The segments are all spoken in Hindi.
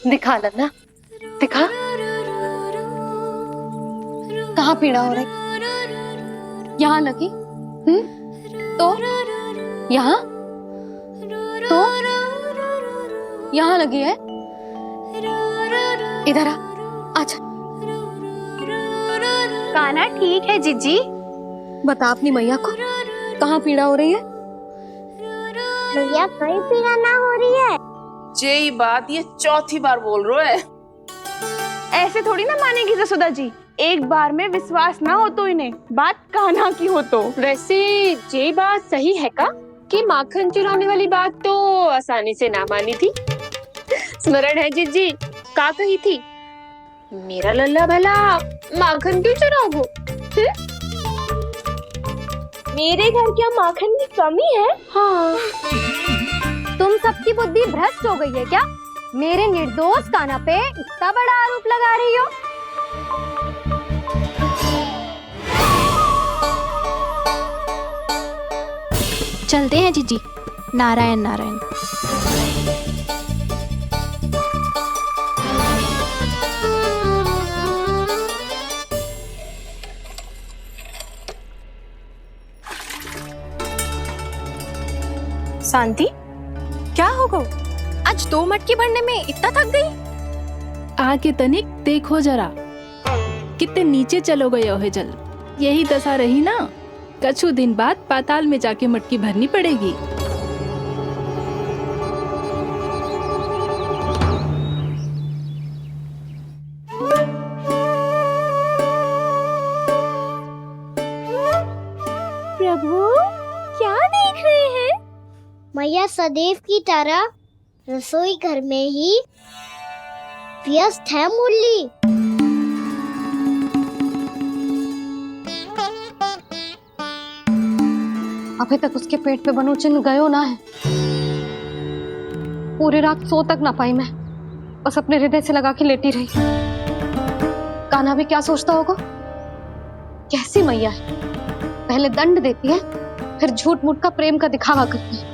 दिखा लन्ना, दिखा। कहाँ पीड़ा हो रही? यहाँ लगी? तो यहाँ, तो यहाँ लगी है। इधर आ, आजा। कान्हा ठीक है जीजी। बता अपनी मैया को कहाँ पीड़ा हो रही है? भैया कहीं पीड़ा ना हो रही है। यही बात ये चौथी बार बोल रहे है। ऐसे थोड़ी ना मानेगी जसोदा जी, एक बार में विश्वास ना हो तो इन्हें, बात कान्हा की हो तो। वैसे ये बात सही है का कि माखन चुराने वाली बात तो आसानी से ना मानी थी। स्मरण है जीजी का कही थी, मेरा लल्ला भला माखन क्यों चुराओगो? मेरे घर क्या माखन की कमी है? हाँ। तुम सबकी बुद्धि भ्रष्ट हो गई है क्या? मेरे निर्दोष कान्हा पे इतना बड़ा आरोप लगा रही हो? चलते हैं जीजी। नारायण नारायण। शांति, क्या हो गो? आज 2 मटकी भरने में इतना थक गई? आके तनिक देखो जरा, कितने नीचे चलो गए हो जल। यही दशा रही ना, कछु दिन बाद पाताल में जाके मटकी भरनी पड़ेगी। प्रभु क्या देख रहे हैं? मैया सदैव की तरह रसोई घर में ही व्यस्त है मुरली। अभी तक उसके पेट पे बनो चिन्ह गयो ना है। पूरी रात सो तक ना पाई मैं, बस अपने हृदय से लगा के लेटी रही। कान्हा भी क्या सोचता होगा? कैसी मैया है, पहले दंड देती है फिर झूठ मूठ का प्रेम का दिखावा करती है।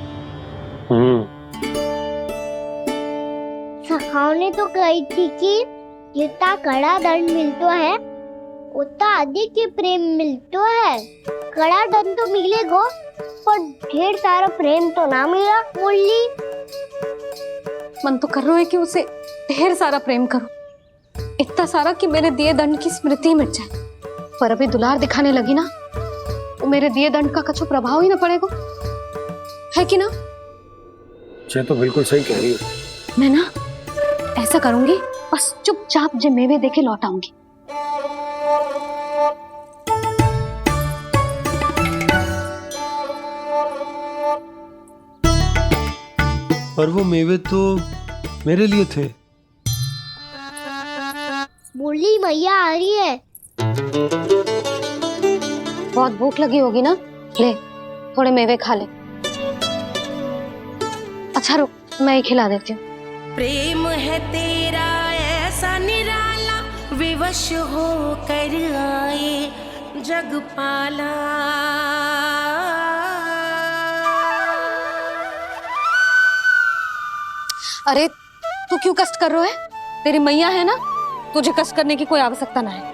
सखाओ ने तो कही थी कि जितना कड़ा दंड मिलतो है उतना अधिक ही प्रेम मिलतो है। कड़ा दंड तो मिलेगो पर ढेर सारा प्रेम तो ना मिला मुरली। मन तो कर रहा है कि उसे ढेर सारा प्रेम करो, इतना सारा कि मेरे दिए दंड की स्मृति मिट जाए। पर अभी दुलार दिखाने लगी ना, वो मेरे दिए दंड का कछु प्रभाव ही ना पड़ेगा, है कि ना? ये तो बिल्कुल सही कह रही है। मैं ना ऐसा करूंगी, बस चुपचाप जे मेवे देके लौट आऊंगी। पर वो मेवे तो मेरे लिए थे। मुरली मैया आ रही है। बहुत भूख लगी होगी ना, ले थोड़े मेवे खा ले। अच्छा रुक, मैं ही खिला देती हूँ। प्रेम है तेरा ऐसा निराला, विवश हो कर आए जगपाला। अरे तू क्यों कष्ट कर रहा है? तेरी मैया है ना, तुझे कष्ट करने की कोई आवश्यकता ना है।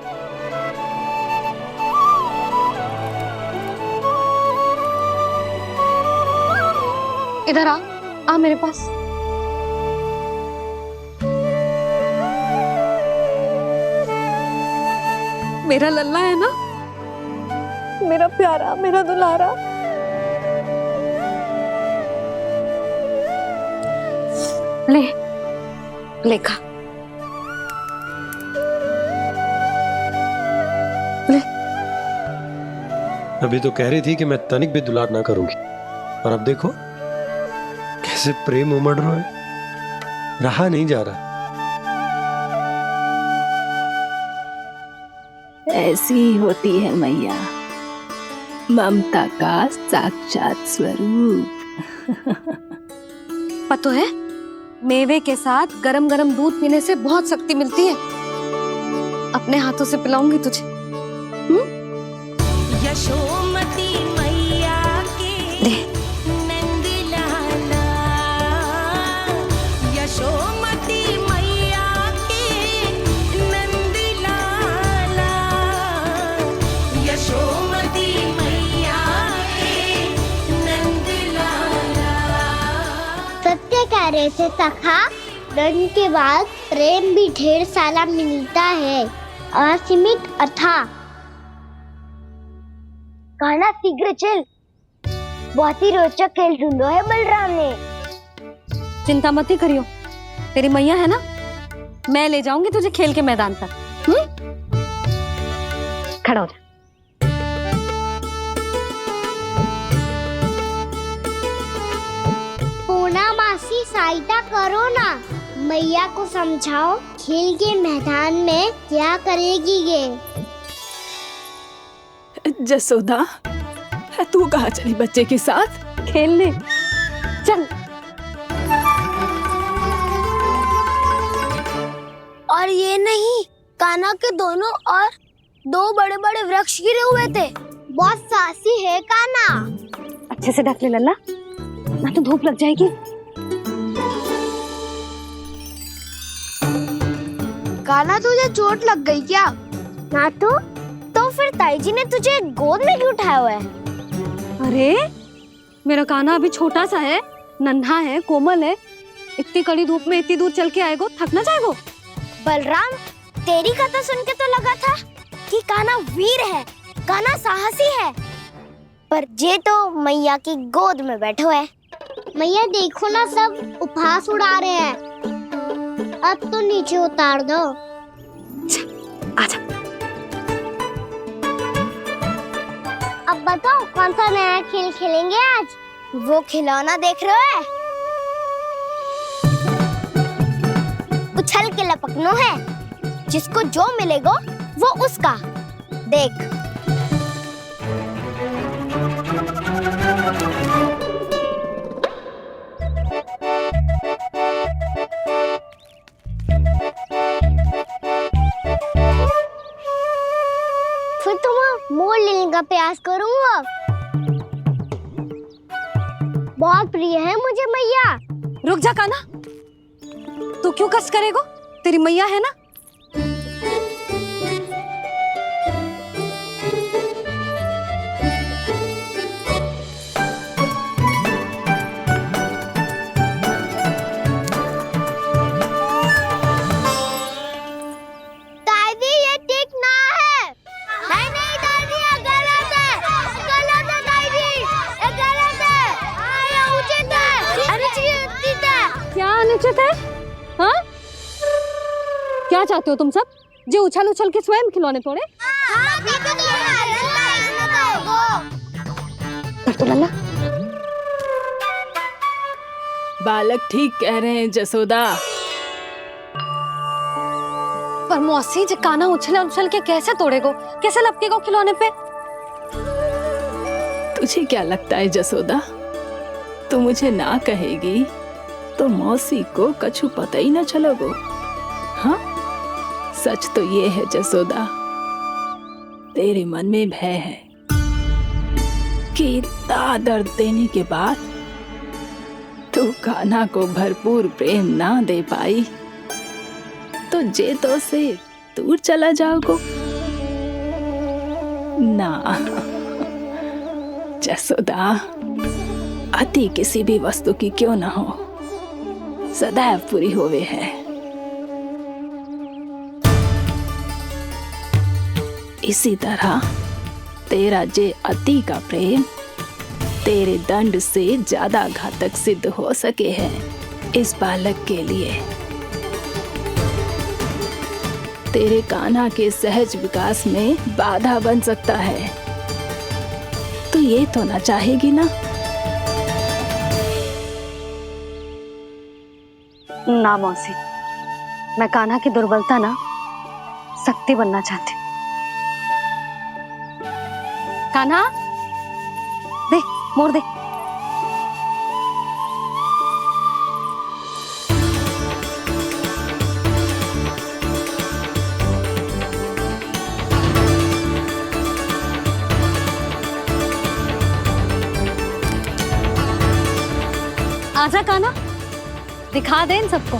इधर आ मेरे पास। मेरा लल्ला है ना, मेरा प्यारा, मेरा दुलारा। ले ले खा, ले। अभी तो कह रही थी कि मैं तनिक भी दुलार ना करूंगी, और अब देखो कैसे प्रेम उमड़ रहा है, रहा नहीं जा रहा। ऐसी ही होती है मैया, ममता का साक्षात स्वरूप। पता है, मेवे के साथ गरम गरम दूध पीने से बहुत शक्ति मिलती है। अपने हाथों से पिलाऊंगी तुझे। यशोमती मैया के नंद लाला, यशोमती मैया कह रहे थे सखा, दंड के बाद प्रेम भी ढेर सारा मिलता है, असीमित अथाह। कान्हा शीघ्र चल, बहुत ही रोचक खेल ढूंढो है बलराम ने। चिंता मत ही करियो, तेरी मैया है ना, मैं ले जाऊंगी तुझे खेल के मैदान तक। खड़ा हो जा। पूना मासी सहायता करो ना, मैया को समझाओ खेल के मैदान में क्या करेगी ये। जसोदा, तू कहाँ चली बच्चे के साथ? खेलने चल। और ये नहीं, कान्हा के दोनों और दो बड़े बड़े वृक्ष गिरे हुए थे। बहुत साहसी है कान्हा। अच्छे से ढक ले लल्ला, ना तो धूप लग जाएगी। कान्हा तुझे चोट लग गई क्या? ना तो फिर ताई जी ने तुझे गोद में क्यों उठाया हुआ है? अरे मेरा कान्हा अभी छोटा सा है, नन्हा है, कोमल है। इतनी कड़ी धूप में इतनी दूर चल के आएगो, थक ना जाएगो। बलराम, तेरी कथा सुन के तो लगा था कि कान्हा वीर है, कान्हा साहसी है, पर जे तो मैया की गोद में बैठे हुए। मैया देखो ना, सब उपहास उड़ा रहे हैं। अब तो नीचे उतार दो। आजा। अब बताओ कौन सा नया खेल खेलेंगे आज? वो खिलौना देख रहे हो? उछल के लपकनो है, जिसको जो मिलेगा वो उसका। देख। फिर तुम मोड़ लेने का प्रयास करूंगा। बहुत प्रिय है मुझे मैया। रुक जा कान्हा, तू क्यों कष्ट करेगो? तेरी मैया है ना। दादी ये ठीक ना है। नहीं नहीं दादी, ये गलत है, गलत है दादी, ये गलत है, ये उचित है, अनुचित है। क्या अनुचित है? हाँ? क्या चाहते हो तुम सब? जो उछल उछल के स्वयं खिलौने तोड़े? हाँ, भी तो तो लल्ला, बालक ठीक कह रहे हैं जसोदा। पर मौसी जी, कान्हा उछल उछल के कैसे तोड़ेगो, कैसे लपकेगो खिलौने पे? तुझे क्या लगता है जसोदा, तू मुझे ना कहेगी तो मौसी को कछु पता ही ना चलोगो। हाँ, सच तो ये है जसोदा, तेरे मन में भय है कि इतना दर्द देने के बाद तू कान्हा को भरपूर प्रेम ना दे पाई तो जे तो से दूर चला जाओगो ना। जसोदा, अति किसी भी वस्तु की क्यों ना हो, सदैव पूरी होवे है। इसी तरह तेरा जे अति का प्रेम तेरे दंड से ज्यादा घातक सिद्ध हो सके है इस बालक के लिए। तेरे कान्हा के सहज विकास में बाधा बन सकता है, तो ये तो ना चाहेगी ना? ना मौसी, मैं कान्हा की दुर्बलता ना शक्ति बनना चाहती हूँ। कान्हा, दे, मोड़ दे। आजा कान्हा, दिखा दे इन सबको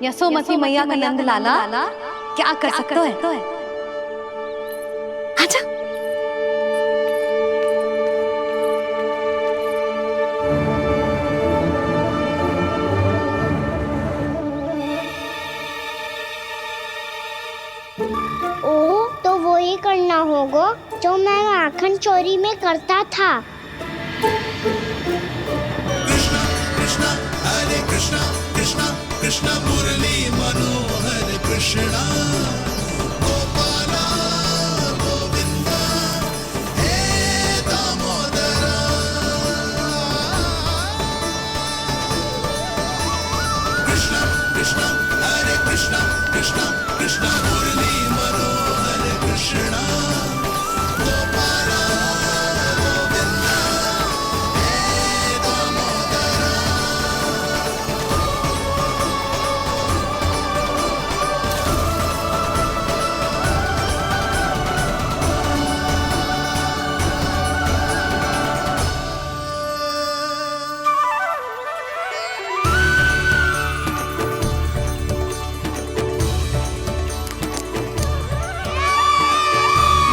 यशोमती मैया का नंद लाला क्या कर सकता है। आजा। चोरी में करता था।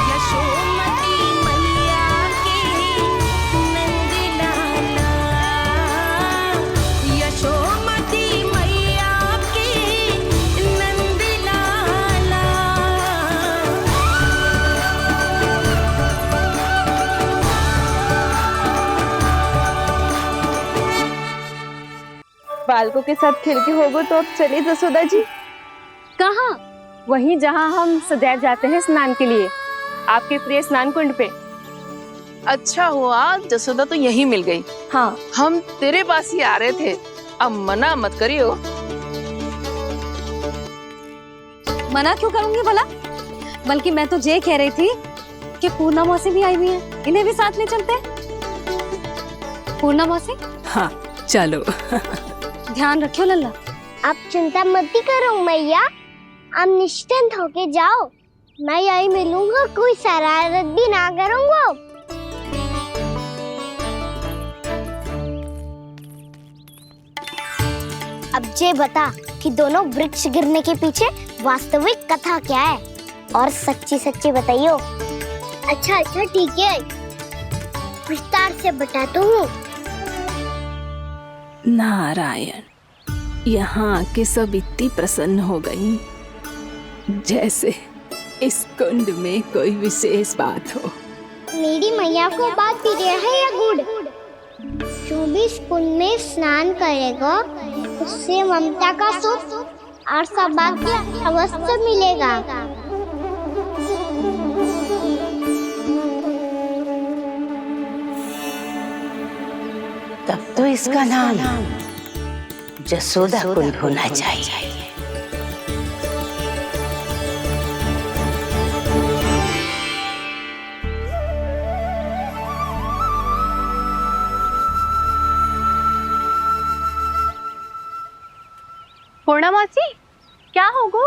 यशोमती मैया के नंद लाला, यशोमती मैया के नंद लाला। बालकों के साथ खेल के होगो तो अब चलिए जसोदा जी। कहाँ? वहीं जहाँ हम सदैव जाते हैं स्नान के लिए, आपके प्रिय स्नान कुंड पे। अच्छा हुआ जसोदा तो यही मिल गई। हाँ, हम तेरे पास ही आ रहे थे, अब मना मत करियो। मना क्यों करूंगी भला? बल्कि मैं तो ये कह रही थी कि पूर्णा मौसी भी आई हुई है, इन्हें भी साथ ले चलते हैं। पूर्णा मौसी, हाँ चलो। ध्यान रखियो लल्ला। आप चिंता मत करो मैया, आप निश्चिंत होके जाओ, मैं यही मिलूंगा, कोई शरारत भी ना करूंगा। अब ये बता कि दोनों वृक्ष गिरने के पीछे वास्तविक कथा क्या है, और सच्ची सच्ची बताइयो। अच्छा ठीक है, विस्तार से बताता हूँ। नारायण, यहाँ के सब इतनी प्रसन्न हो गई जैसे इस कुंड में कोई विशेष बात हो। मेरी मैया को बात प्रिय है या गुड़? जो भी इस कुंड में स्नान करेगा उससे ममता का सुख और सौभाग्य अवश्य मिलेगा। तब तो इसका नाम जसोदा कुंड होना चाहिए। पूर्णा मौसी, क्या होगो?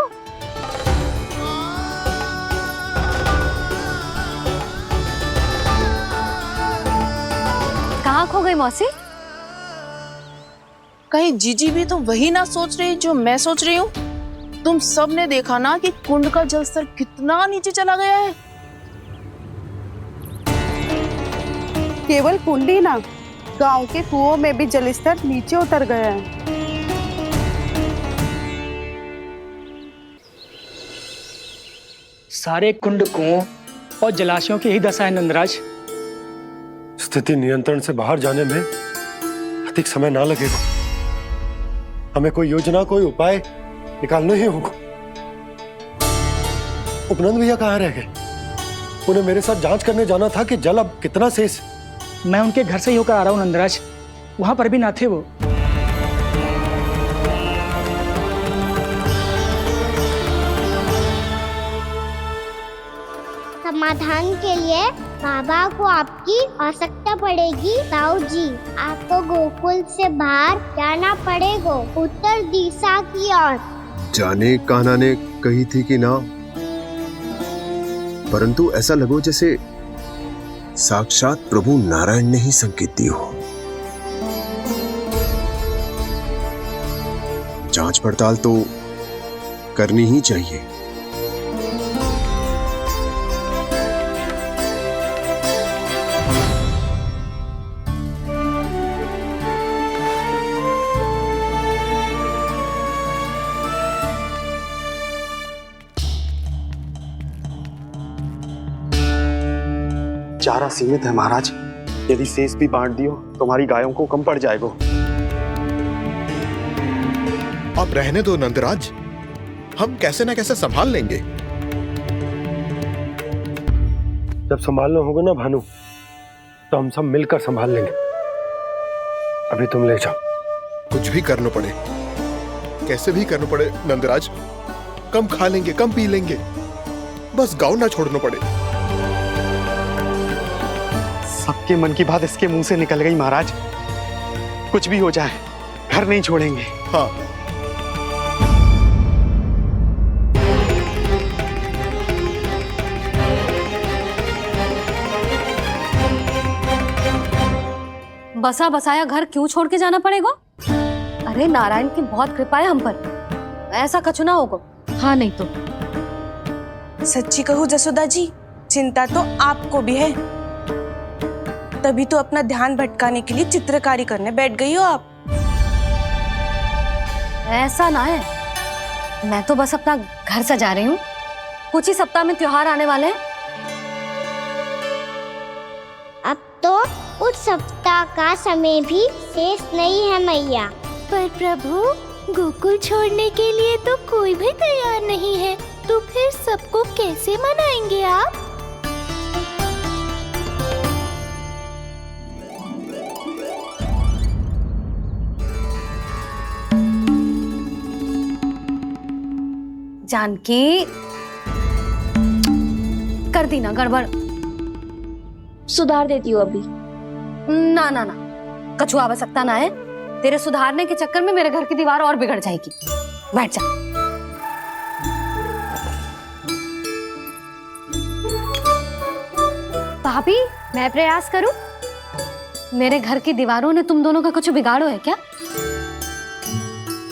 कहाँ खो गई मौसी? कहीं जीजी भी तो वही ना सोच रही जो मैं सोच रही हूँ। तुम सब ने देखा ना कि कुंड का जलस्तर कितना नीचे चला गया है। केवल कुंड ही ना, गांव के कुओं में भी जलस्तर नीचे उतर गया है। सारे कुंड, कुओं और जलाशयों की ही दशा है नंदराज। स्थिति नियंत्रण से बाहर जाने में अधिक समय ना लगेगा। हमें कोई योजना, कोई उपाय निकालना ही होगा। उपनंद भैया कहाँ रह गए? उन्हें मेरे साथ जांच करने जाना था कि जल अब कितना शेष। मैं उनके घर से ही होकर आ रहा हूँ नंदराज, वहां पर भी ना थे वो। समाधान के लिए बाबा को आपकी आवश्यकता पड़ेगी। ताऊ जी, आपको गोकुल से बाहर जाना पड़ेगा, उत्तर दिशा की ओर। जाने कान्हा ने कही थी कि ना, परंतु ऐसा लगो जैसे साक्षात प्रभु नारायण ने ही संकेत दी हो। जांच पड़ताल तो करनी ही चाहिए। सहारा सीमित है महाराज। यदि शेष भी बांट दियो तो हमारी गायों को कम पड़ जाएगा। आप रहने दो नंदराज, हम कैसे ना कैसे संभाल लेंगे। जब संभालना होगा ना भानु, तो हम सब मिलकर संभाल लेंगे। अभी तुम ले जाओ। कुछ भी करना पड़े, कैसे भी करना पड़े नंदराज, कम खा लेंगे, कम पी लेंगे, बस गाँव ना छोड़ना पड़े। सबके मन की बात इसके मुंह से निकल गई महाराज। कुछ भी हो जाए घर नहीं छोड़ेंगे। हाँ, बसा बसाया घर क्यों छोड़ के जाना पड़ेगा? अरे नारायण की बहुत कृपा है हम पर, ऐसा कछ ना होगा। हाँ नहीं तो सच्ची कहूँ जसोदा जी, चिंता तो आपको भी है। तभी तो अपना ध्यान भटकाने के लिए चित्रकारी करने बैठ गई हो आप। ऐसा ना है, मैं तो बस अपना घर सजा रही हूँ। कुछ ही सप्ताह में त्योहार आने वाले हैं। अब तो उस सप्ताह का समय भी शेष नहीं है मैया। पर प्रभु, गोकुल छोड़ने के लिए तो कोई भी तैयार नहीं है, तो फिर सबको कैसे मनाएंगे आप? जानकी, कर दी ना गड़बड़। सुधार देती हूँ अभी। ना ना ना, कछु आवश्यकता ना है। तेरे सुधारने के चक्कर में मेरे घर की दीवार और बिगड़ जाएगी। बैठ जा। भाभी, मैं प्रयास करूं? मेरे घर की दीवारों ने तुम दोनों का कुछ बिगाड़ो है क्या?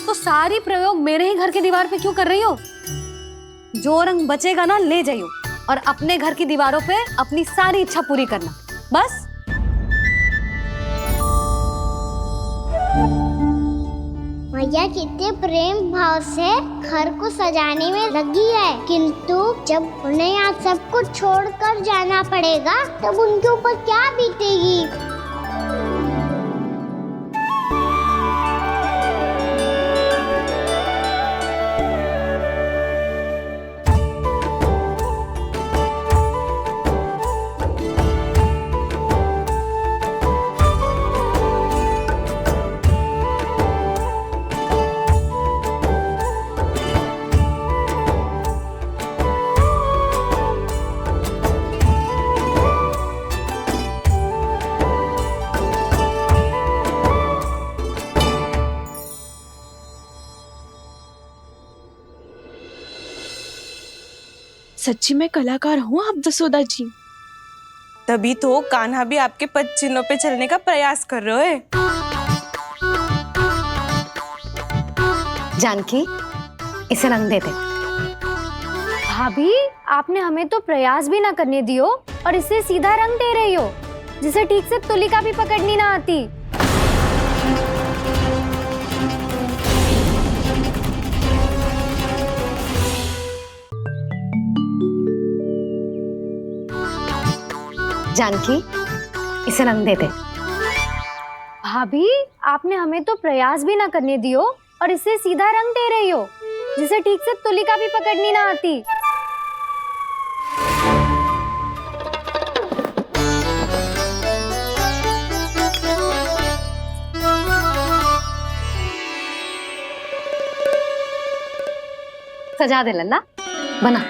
तो सारी प्रयोग मेरे ही घर की दीवार पे क्यों कर रही हो? जो रंग बचेगा ना ले जाइयो, और अपने घर की दीवारों पे अपनी सारी इच्छा पूरी करना, बस। मैया कितने प्रेम भाव से घर को सजाने में लगी है, किंतु जब उन्हें यहाँ सब कुछ छोड़कर जाना पड़ेगा तब उनके ऊपर क्या बीतेगी? सच्ची में कलाकार हूँ आप जसोदा जी। तभी तो कान्हा भी आपके पद चिन्हों पे चलने का प्रयास कर रहे हैं। जानकी, इसे रंग दे दे। भाभी, आपने हमें तो प्रयास भी ना करने दियो और इसे सीधा रंग दे रही हो, जिसे ठीक से तुलिका भी पकड़नी ना आती। जानकी, इसे रंग दे दे। भाभी, आपने हमें तो प्रयास भी ना करने दियो और इसे सीधा रंग दे रही हो, जिसे ठीक से तुलिका भी पकड़नी ना आती। सजा दे लल्ला, बना।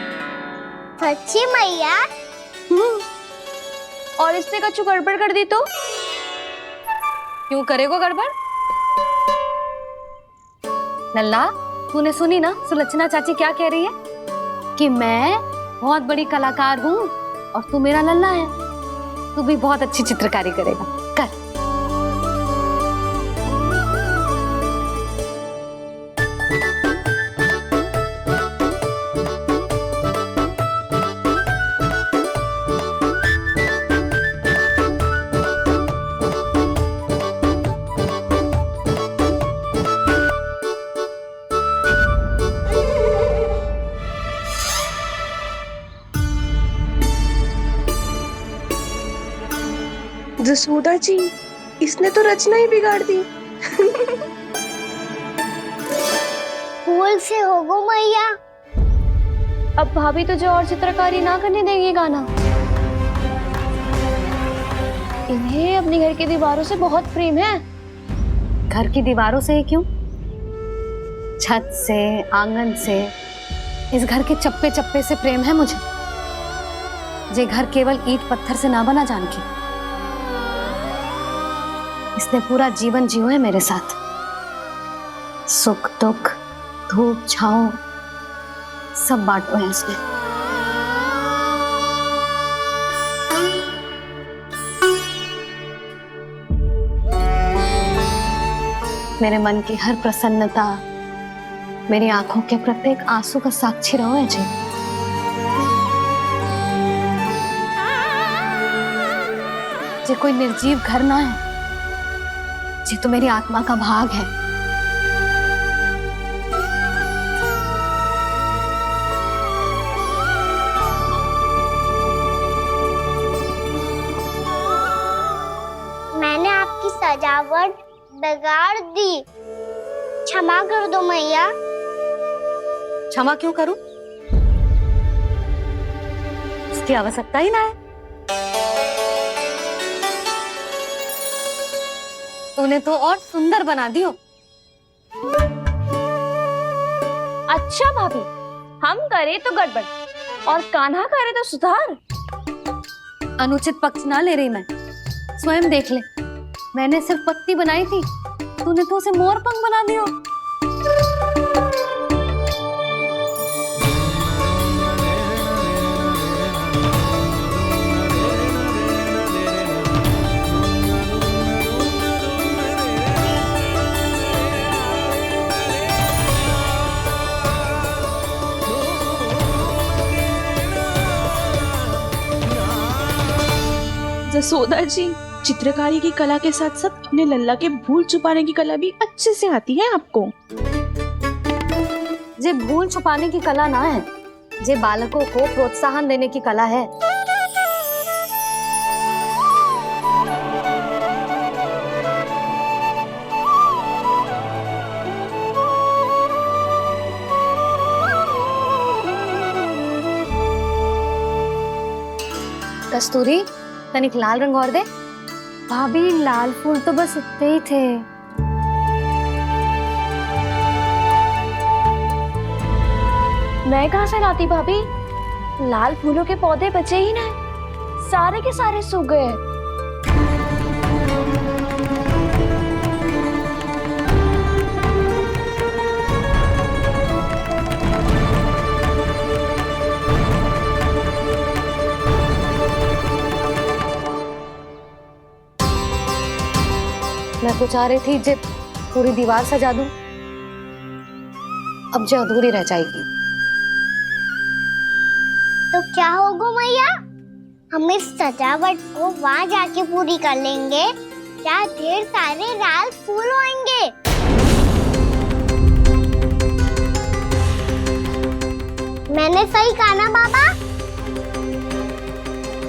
सच्ची मैया? और इसने कछु गड़बड़ कर दी तो? क्यों करेगो गड़बड़? लल्ला, तूने सुनी ना सुलक्षणा चाची क्या कह रही है? कि मैं बहुत बड़ी कलाकार हूँ और तू मेरा लल्ला है। तू भी बहुत अच्छी चित्रकारी करेगा, कर। जसोदा जी, इसने तो रचना ही बिगाड़ दी। फूल से होगो मैया। अब भाभी तुझे और चित्रकारी ना करने देगी गाना। इन्हें अपने घर की दीवारों से बहुत प्रेम है। घर की दीवारों से ही क्यों, छत से, आंगन से, इस घर के चप्पे चप्पे से प्रेम है मुझे। ये घर केवल ईंट पत्थर से ना बना जानकी, इसने पूरा जीवन जियो है मेरे साथ। सुख दुख, धूप छांव सब बांटो है इसने। मेरे मन की हर प्रसन्नता, मेरी आंखों के प्रत्येक आंसू का साक्षी रहो है जी। ये कोई निर्जीव घर ना है, ये तो मेरी आत्मा का भाग है। मैंने आपकी सजावट बिगाड़ दी, क्षमा कर दो मैया। क्षमा क्यों करूं? इसकी आवश्यकता ही ना है। तूने तो और सुंदर बना दियो। अच्छा भाभी, हम करे तो गड़बड़ और कान्हा करे तो सुधार। अनुचित पक्ष ना ले रही मैं, स्वयं देख ले। मैंने सिर्फ पत्ती बनाई थी, तूने तो उसे मोर पंख बना दियो। जसोदा जी, चित्रकारी की कला के साथ साथ अपने लल्ला के भूल छुपाने की कला भी अच्छे से आती है आपको। ये भूल छुपाने की कला ना है, ये बालकों को प्रोत्साहन देने की कला है। कस्तूरी, तनिक लाल रंग और दे। भाभी, लाल फूल तो बस इतने ही थे। मैं कहाँ से लाती भाभी? लाल फूलों के पौधे बचे ही ना, सारे के सारे सूख गए। मैं तो चाह रही थी जे पूरी दीवार सजा दूं, अब जो अधूरी रह जाएगी। तो क्या होगा मैया? हम इस सजावट को वहाँ जाके पूरी कर लेंगे जहाँ ढेर सारे लाल फूल होंगे। मैंने सही कहा ना बाबा?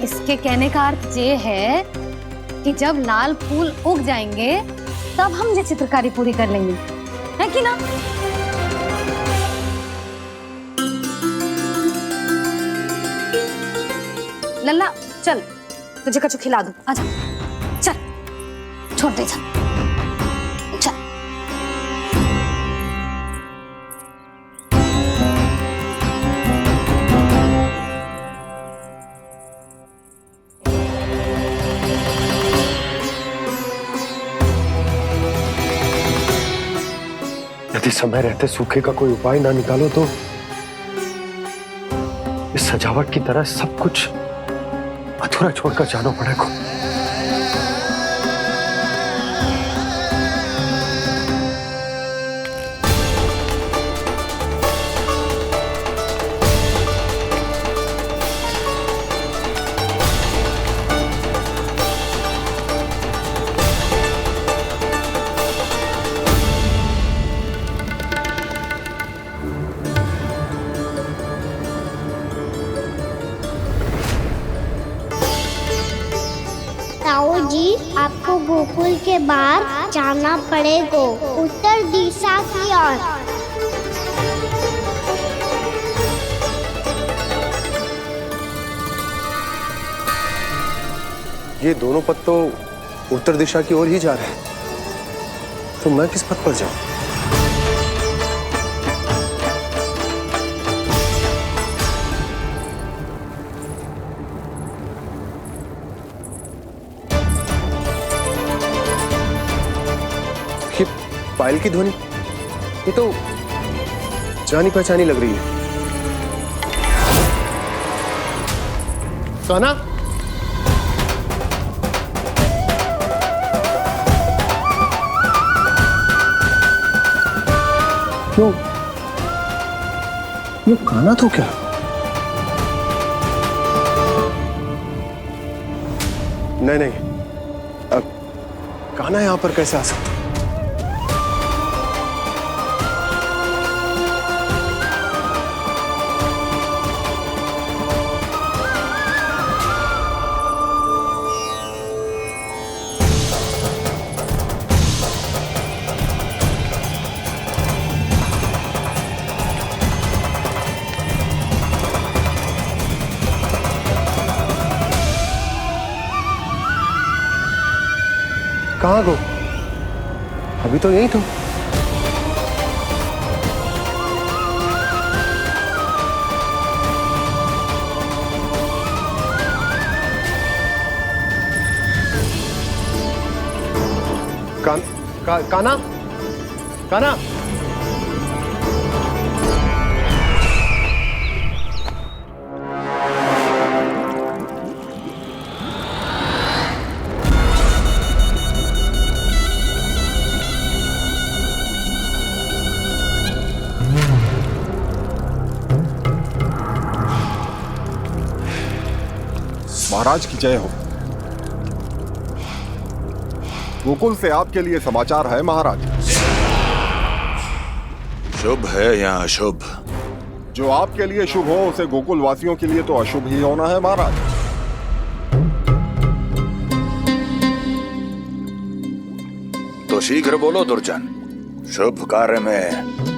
इसके कहने का अर्थ ये है कि जब लाल फूल उग जाएंगे तब हम ये चित्रकारी पूरी कर लेंगे, है कि ना? लल्ला चल, तुझे कछु खिला दूं, आजा, चल, छोड़ दे, चल, चल। यदि समय रहते सूखे का कोई उपाय ना निकालो तो इस सजावट की तरह सब कुछ अधूरा छोड़कर जाना पड़ेगा। आपको गोकुल के बाहर जाना पड़ेगा, उत्तर दिशा की ओर। ये दोनों पथ तो उत्तर दिशा की ओर ही जा रहे हैं, तो मैं किस पथ पर जाऊं? ये पायल की ध्वनि, ये तो जानी पहचानी लग रही है। कान्हा, ये कान्हा तो क्या? नहीं नहीं, अब कान्हा यहां पर कैसे आ सकता? कहाँ गो? अभी तो यही तुम। कान्हा, कान्हा, महाराज की जय हो। गोकुल से आपके लिए समाचार है महाराज। शुभ है या अशुभ? जो आपके लिए शुभ हो उसे गोकुल वासियों के लिए तो अशुभ ही होना है महाराज। तो शीघ्र बोलो दुर्जन, शुभ कार्य में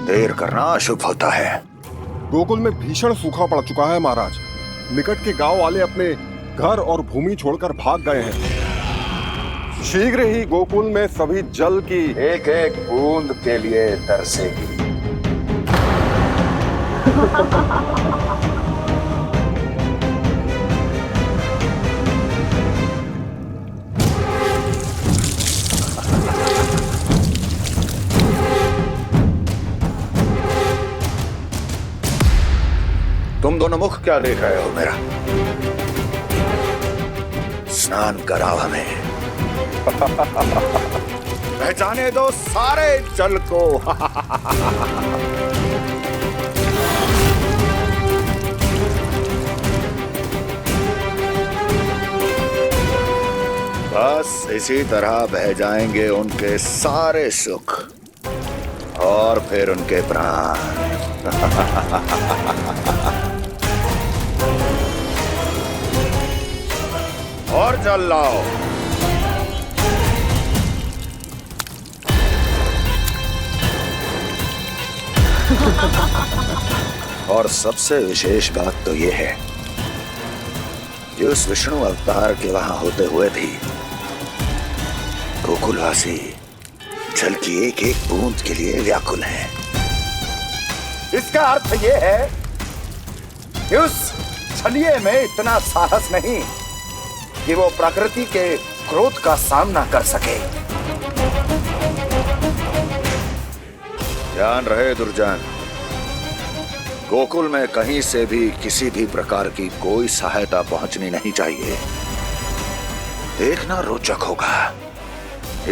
देर करना अशुभ होता है। गोकुल में भीषण सूखा पड़ चुका है महाराज। निकट के गांव वाले अपने घर और भूमि छोड़कर भाग गए हैं। शीघ्र ही गोकुल में सभी जल की एक एक बूंद के लिए तरसेगी। तुम दोनों मुख क्या देख रहे हो मेरा? स्नान कराओ हमें। पहचाने दो सारे जल को। बस इसी तरह बह जाएंगे उनके सारे सुख और फिर उनके प्राण। और जल लाओ। और सबसे विशेष बात तो ये है कि उस विष्णु अवतार के वहां होते हुए भी गोकुलवासी जल की एक एक बूंद के लिए व्याकुल हैं। इसका अर्थ ये है कि उस छलिए में इतना साहस नहीं कि वो प्रकृति के क्रोध का सामना कर सके। ध्यान रहे दुर्जन, गोकुल में कहीं से भी किसी भी प्रकार की कोई सहायता पहुंचनी नहीं चाहिए। देखना रोचक होगा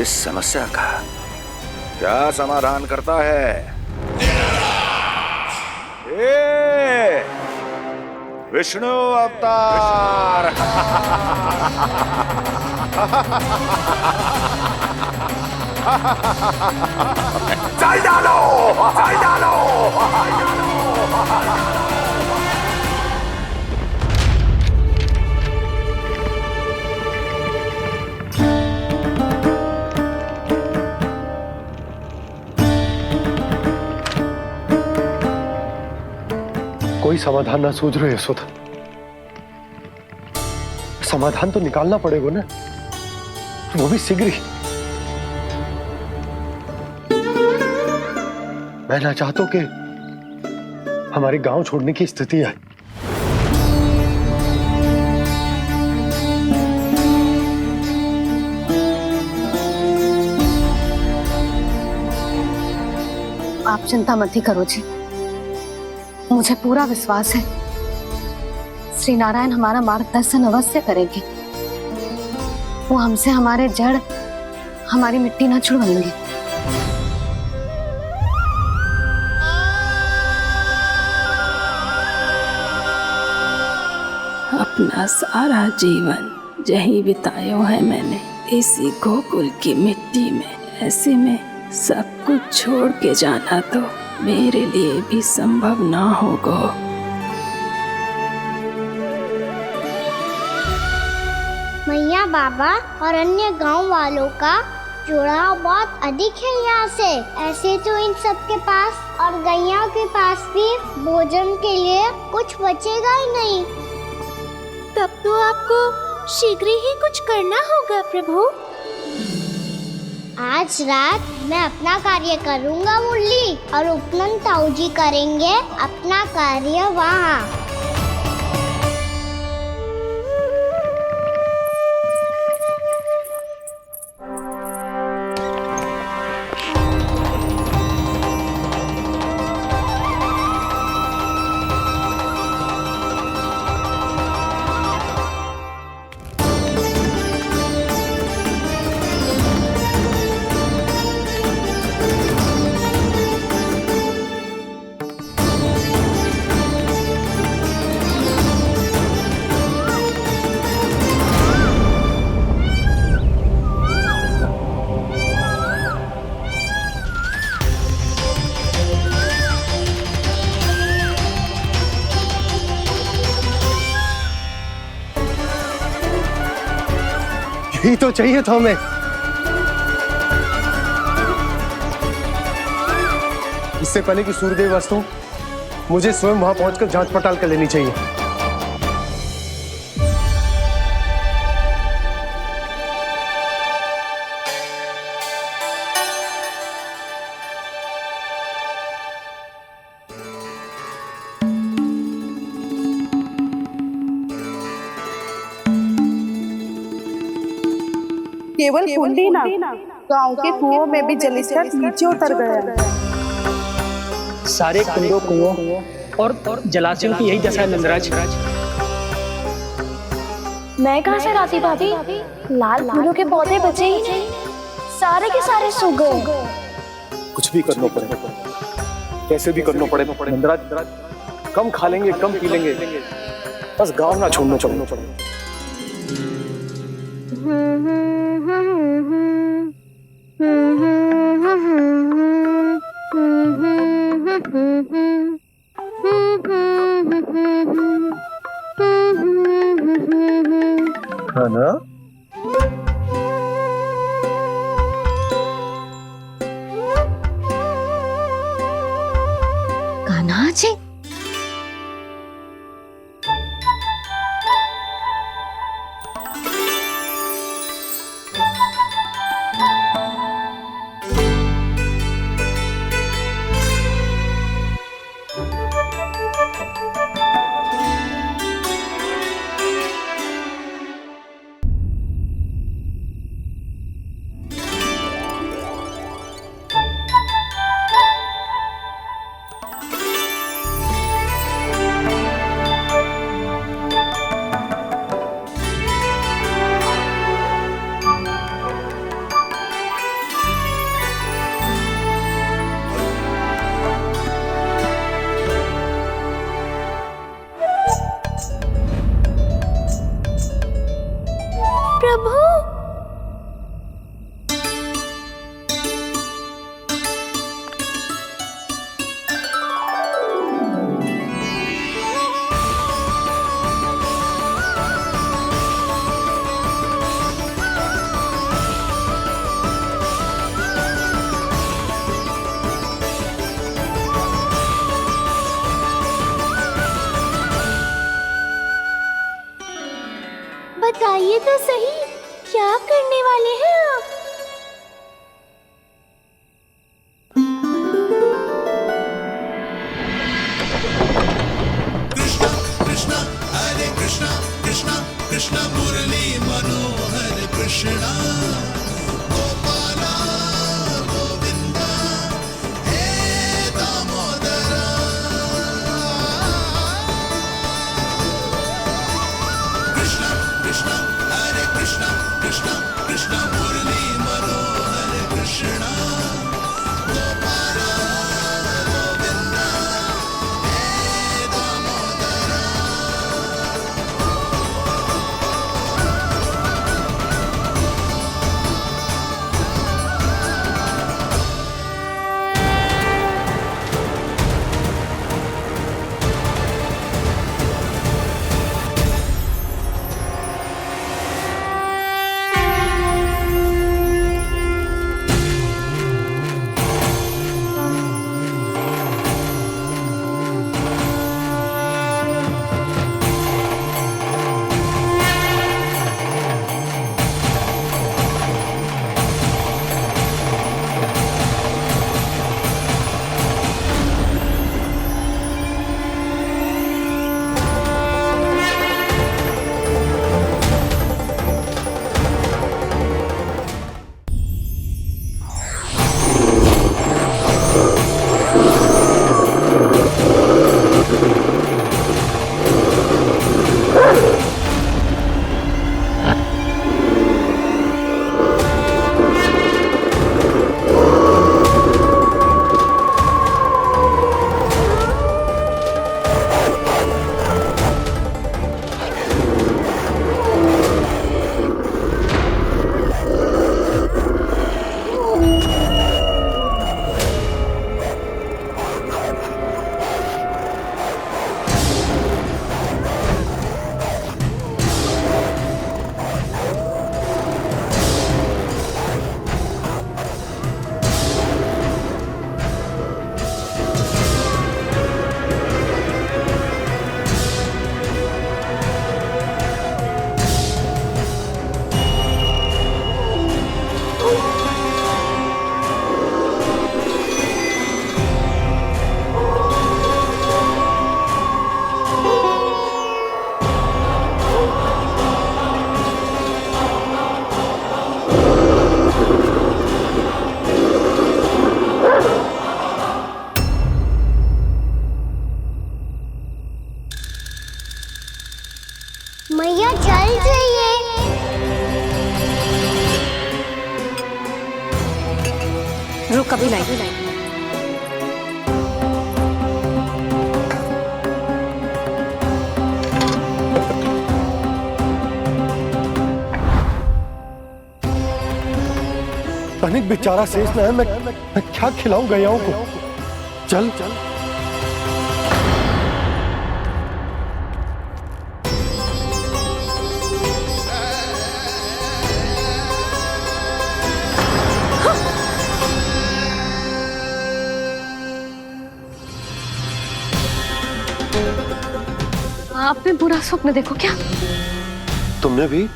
इस समस्या का क्या समाधान करता है। विष्णु अवतार। जल डालो, जल डालो। कोई समाधान ना सूझ रहे यशोदा। समाधान तो निकालना पड़ेगा ना, वो भी शीघ्र ही। मैं ना चाहता कि हमारे गांव छोड़ने की स्थिति आए। आप चिंता मत ही करो जी, मुझे पूरा विश्वास है श्री नारायण हमारा मार्गदर्शन अवश्य करेंगे। वो हमसे हमारे जड़, हमारी मिट्टी ना छुड़वाएंगे। अपना सारा जीवन यही बितायो है मैंने, इसी गोकुल की मिट्टी में। ऐसे में सब कुछ छोड़ के जाना तो मेरे लिए भी संभव ना होगा। मैया बाबा और अन्य गांव वालों का जुड़ाव बहुत अधिक है यहाँ से। ऐसे तो इन सब के पास और गैया के पास भी भोजन के लिए कुछ बचेगा ही नहीं। तब तो आपको शीघ्र ही कुछ करना होगा प्रभु। आज रात मैं अपना कार्य करूँगा मुरली, और उपनंद ताऊ जी करेंगे अपना कार्य वहाँ। यही तो चाहिए था हमें। इससे पहले कि सूर्यदेव अस्तु, मुझे स्वयं वहां पहुंचकर जांच पड़ताल कर लेनी चाहिए। केवल कुंडी ना, गांव के कुओं में भी जलस्तर नीचे उतर गया। सारे कुंडों, कुओं और जलाशयों की यही दशा है नंदराज। मैं कहाँ से लाती भाभी? लाल फूलों के पौधे बचे ही नहीं, सारे के सारे सूख गए। कुछ भी करना पड़े, कैसे भी करना पड़े नंदराज। कम खा लेंगे, कम पी लेंगे, बस गांव ना छोड़ना पड़े। है ना? कान्हा जी, बताइए तो सही, क्या करने वाले हैं आप? कृष्ण मुरली मनोहर कृष्णा गोपाला गोविंदा हे दामोदरा। कृष्ण कृष्ण हरे कृष्ण कृष्ण कृष्ण मुरली मनोहर कृष्णा गोपाला गोविंदा हे दामोदरा। मैया चल जाइए। रुक अभी लाई। तनिक बेचारा शेष न है, मैं क्या खिलाऊं गयाओं को। चल चल आपने बुरा स्वप्न देखो क्या? तुमने भी?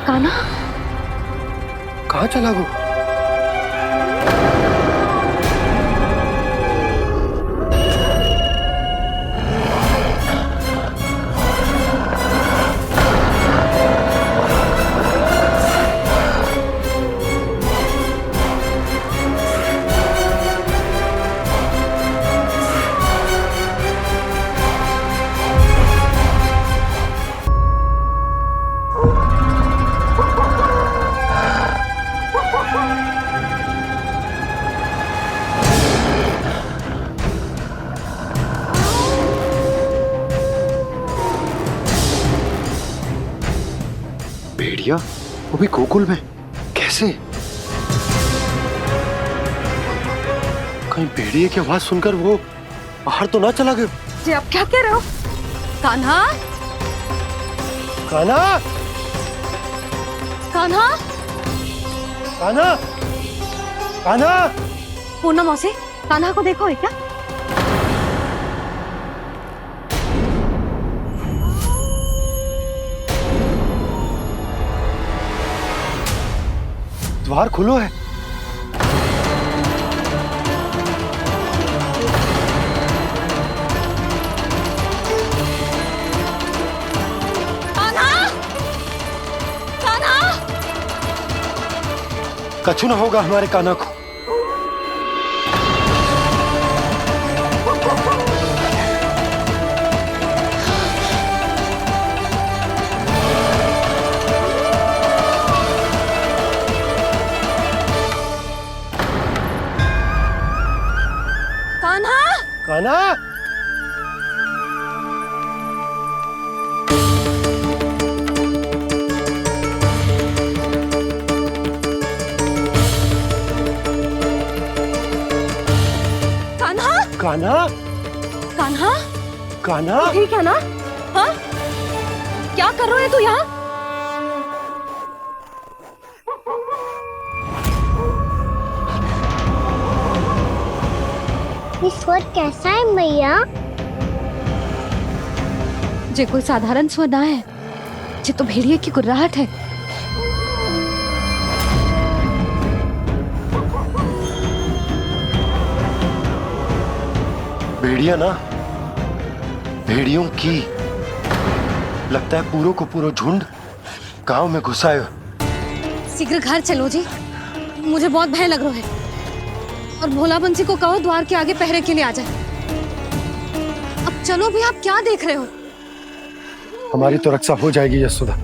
कान्हा कहाँ चला वो? भेड़िया वो भी गोकुल में कैसे? कहीं भेड़िए की आवाज सुनकर वो बाहर तो ना चला गया? जी आप क्या कह रहे हो? कान्हा, कान्हा, कान्हा, कान्हा, कान्हा। पूनम मौसी, कान्हा को देखो है क्या? द्वार खुलो है। कछु न होगा हमारे कान्हा को। कान्हा, कान्हा, कान्हा, कान्हा, कान्हा, ठीक है ना? हाँ? क्या कर रहे हो तू यहाँ? ये स्वर कैसा है मैया? जे कोई साधारण स्वर ना है, जे तो भेड़िए की गुर्राहट है। भेड़िया ना, भेड़ियों की। लगता है पूरो को पूरो झुंड गांव में घुसा है। शीघ्र घर चलो जी, मुझे बहुत भय लग रहा है। और भोला बंसी को कहो द्वार के आगे पहरे के लिए आ जाए। अब चलो भी, आप क्या देख रहे हो? हमारी तो रक्षा हो जाएगी यशोदा,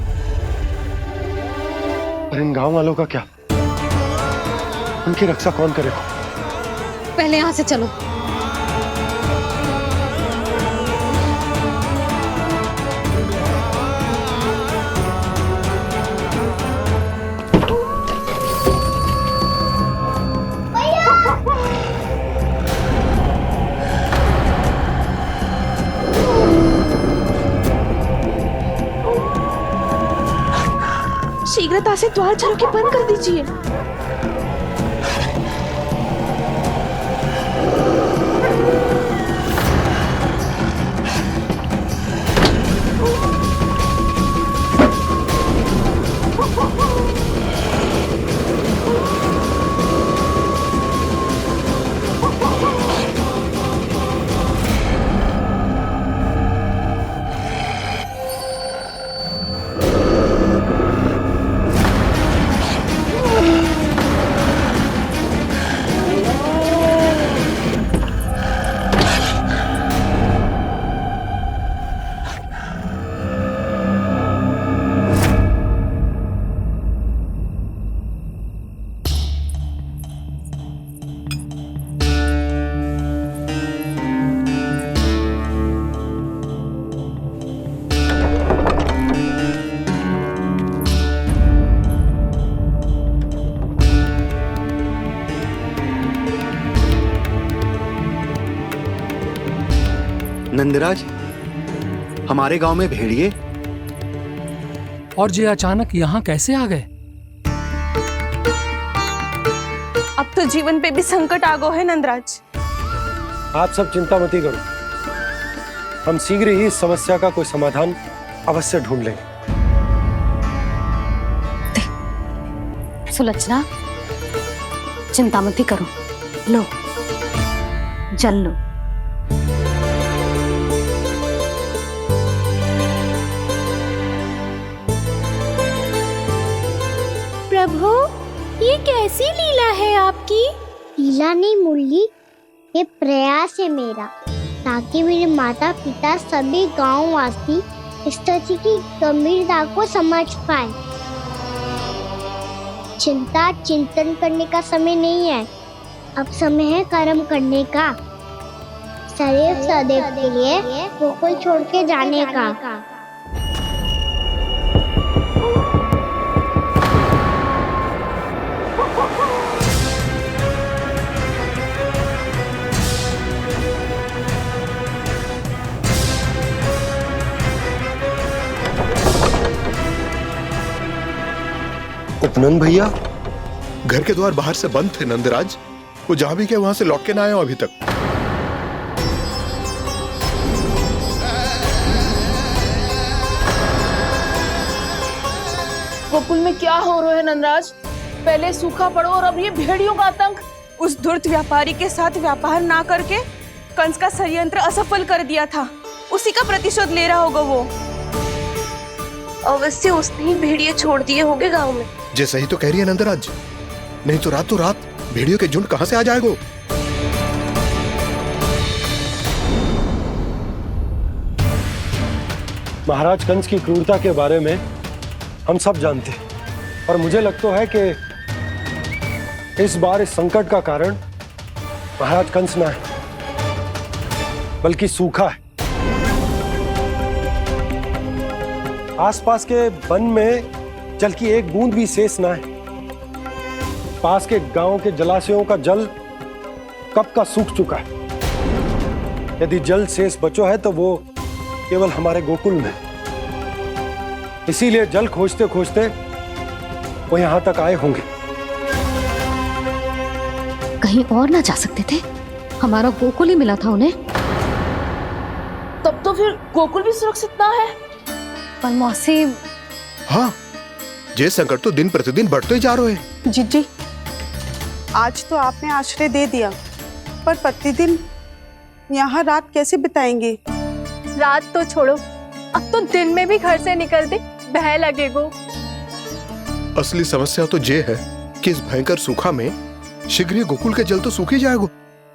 पर इन गांव वालों का क्या? उनकी रक्षा कौन करेगा? पहले यहाँ से चलो। शीघ्रता से द्वार चलो के बंद कर दीजिए। नंदराज, हमारे गांव में भेड़िए? और ये अचानक यहाँ कैसे आ गए? अब तो जीवन पे भी संकट आ गो है नंदराज। आप सब चिंता मत करो, हम शीघ्र ही इस समस्या का कोई समाधान अवश्य ढूंढ लेंगे। सुलक्षणा, चिंता मत करो, लो जल लो। प्रभु, ये कैसी लीला है आपकी? लीला नहीं मुरली, ये प्रयास है मेरा, ताकि मेरे माता पिता सभी गांव वासी स्थिति की गंभीरता को समझ पाए। चिंता चिंतन करने का समय नहीं है, अब समय है कर्म करने का, सदैव सदैव के लिए गोकुल छोड़ के जाने का। उपनंद भैया, घर के द्वार बाहर से बंद थे नंदराज, वो जहां भी गए वहां से लौट के ना आए हो अभी तक। गोकुल में क्या हो रहा है नंदराज? पहले सूखा पड़ो और अब ये भेड़ियों का आतंक। उस धूर्त व्यापारी के साथ व्यापार ना करके कंस का षड्यंत्र असफल कर दिया था, उसी का प्रतिशोध ले रहा होगा वो। अवश्य उसने ही भेड़िए छोड़ दिए होंगे गांव में। जे सही तो कह रही है नंदराज, नहीं तो रात भेड़ियों के झुंड कहां से आ जाएगो। महाराज कंस की क्रूरता के बारे में हम सब जानते हैं, और मुझे लगता है कि इस बार इस संकट का कारण महाराज कंस ना है, बल्कि सूखा है। आसपास के वन में जल की एक बूंद भी शेष ना है। पास के गांव के जलाशयों का जल कब का सूख चुका है। यदि जल शेष बचो है तो वो केवल हमारे गोकुल में। इसीलिए जल खोजते खोजते वो यहां तक आए होंगे। कहीं और ना जा सकते थे? हमारा गोकुल ही मिला था उन्हें। तब तो फिर गोकुल भी सुरक्षित ना है। पर मौसी, हाँ, ये संकट तो दिन प्रतिदिन बढ़ते ही जा रहे हैं। जीजी, आज तो आपने आश्रय दे दिया, पर प्रतिदिन यहाँ रात कैसे बिताएंगे? रात तो छोड़ो, अब तो दिन में भी घर से निकलते भय लगेगो। असली समस्या तो ये है कि इस भयंकर सूखा में शीघ्र ही गोकुल के जल तो सूख ही जाएगा।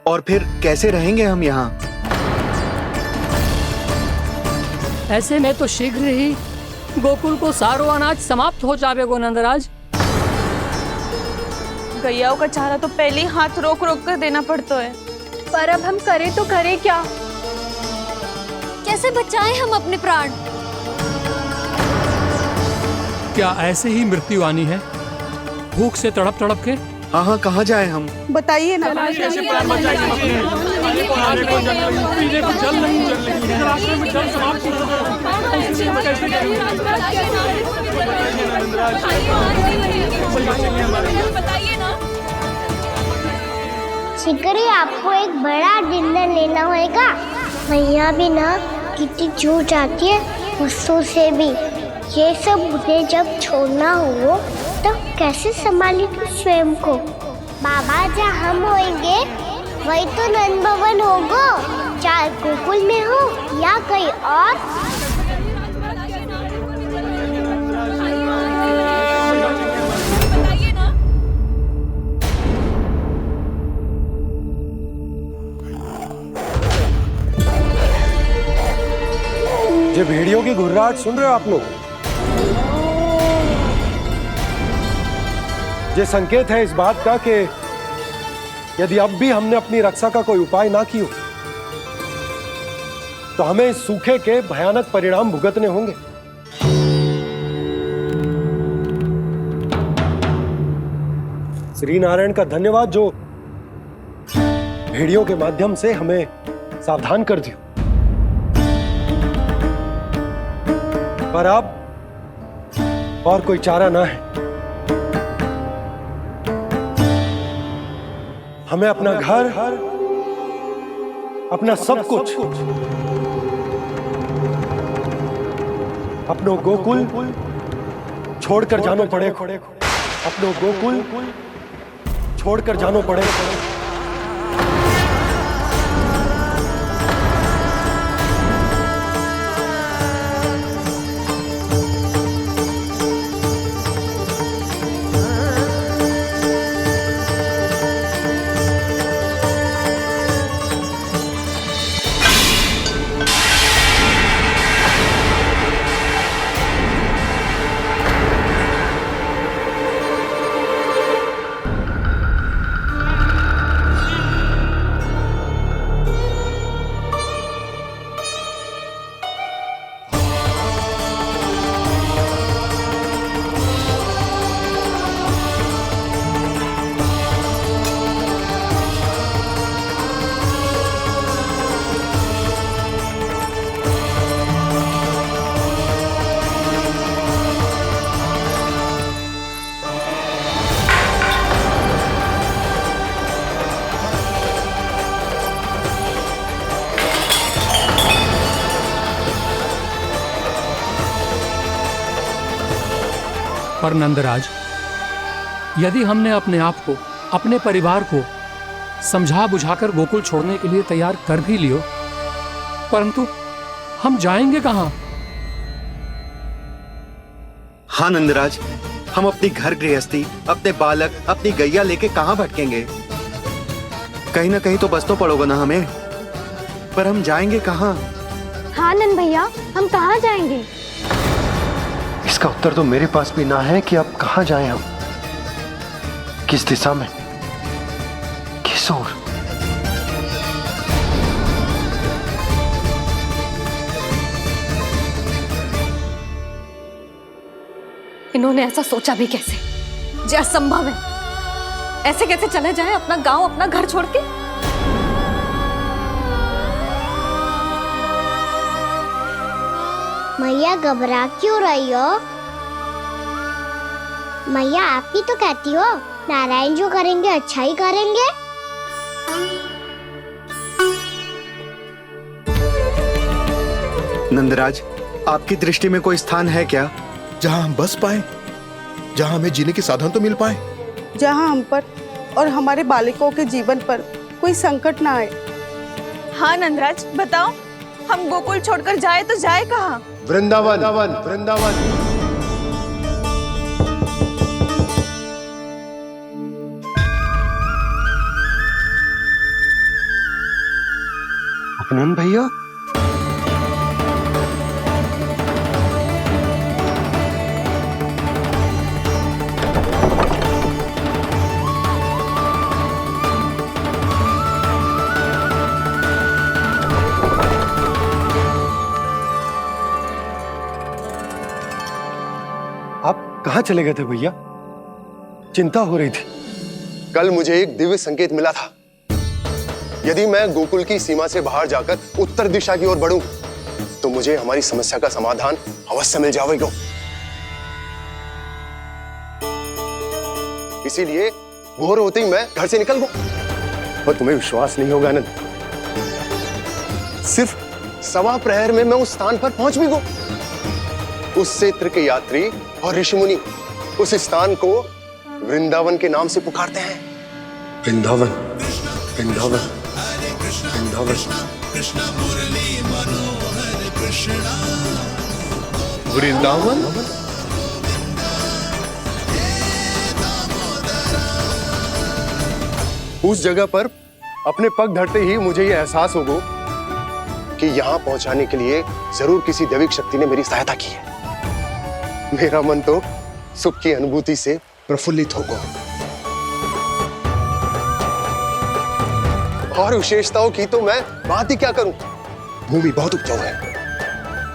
और फिर कैसे रहेंगे हम यहाँ? ऐसे में तो शीघ्र ही गोकुल को सारो अनाज समाप्त हो जाएगो नंदराज। गैयाओं का चारा तो पहले ही हाथ रोक रोक कर देना पड़ता है। पर अब हम करें तो करें क्या? कैसे बचाएं हम अपने प्राण? क्या ऐसे ही मृत्यु आनी है, भूख से तड़प तड़प के? हाँ, कहाँ जाए हम? बताइए ना। कैसे प्राण बचाएं हम अपने? खाने को जल नहीं, पीने को जल नहीं, रास्ते में जल समाप्त हो शीघ्र ही आपको एक बड़ा डिनर लेना होगा। मैया भी ना कितनी चूक जाती है गुस्सों से भी। ये सब मुझे जब छोड़ना हो तो कैसे संभालेगी स्वयं को? बाबा जहाँ हम होंगे वही तो नंद भवन होगा, चाहे गोकुल में हो या कहीं और। ये भेड़ियों की घुर्राहट सुन रहे हो आप लोग? ये संकेत है इस बात का कि यदि अब भी हमने अपनी रक्षा का कोई उपाय ना किया तो हमें इस सूखे के भयानक परिणाम भुगतने होंगे। श्री नारायण का धन्यवाद जो भेड़ियों के माध्यम से हमें सावधान कर दिया। पर अब और कोई चारा ना है। हमें अपना घर, अपना सब कुछ, अपनो गोकुल छोड़कर जानो पड़े। अपनो गोकुल छोड़कर जानो पड़े। पर नंदराज, यदि हमने अपने आप को, अपने परिवार को समझा बुझाकर गोकुल छोड़ने के लिए तैयार कर भी लियो, परंतु हम जाएंगे कहाँ? हाँ नंदराज, हम अपनी घर गृहस्थी, अपने बालक, अपनी गैया लेके कहाँ भटकेंगे? कहीं ना कहीं तो बस तो पड़ोगे ना हमें, पर हम जाएंगे कहाँ? हाँ नंद भैया, हम कहाँ जाएंगे? इसका उत्तर तो मेरे पास भी ना है कि अब कहाँ जाएं हम, किस दिशा में, किस ओर। इन्होंने ऐसा सोचा भी कैसे? जो असंभव है। ऐसे कैसे चले जाएं अपना गांव, अपना घर छोड़ के? मैया घबरा क्यों रही हो? मैया आप ही तो कहती हो नारायण जो करेंगे अच्छा ही करेंगे। नंदराज, आपकी दृष्टि में कोई स्थान है क्या जहां हम बस पाए, जहां हमें जीने के साधन तो मिल पाए, जहाँ हम पर और हमारे बालकों के जीवन पर कोई संकट ना आए। हाँ नंदराज, बताओ हम गोकुल छोड़कर जाए तो जाए कहाँ? वृंदावन, वृंदावन। उपनंद भैया, कहाँ चले गए थे भैया? चिंता हो रही थी। कल मुझे एक दिव्य संकेत मिला था। यदि मैं गोकुल की सीमा से बाहर जाकर उत्तर दिशा की ओर बढ़ूं, तो मुझे हमारी समस्या का समाधान अवश्य मिल जाएगा। इसीलिए भोर होते ही मैं घर से निकल गया। और तुम्हें विश्वास नहीं होगा आनंद, सिर्फ सवा प्रहर में मैं उस स्थान पर पहुंच भी गया। उस क्षेत्र के यात्री और ऋषि मुनि उस स्थान को वृंदावन के नाम से पुकारते हैं। वृंदावन, वृंदावन, वृंदावन। वृंदावन? उस जगह पर अपने पग धरते ही मुझे यह एहसास होगा कि यहां पहुंचाने के लिए जरूर किसी दैविक शक्ति ने मेरी सहायता की है। मेरा मन तो सुख की अनुभूति से प्रफुल्लित होगा। और विशेषताओं की तो मैं बात ही क्या करूं। भूमि बहुत उपजाऊ है,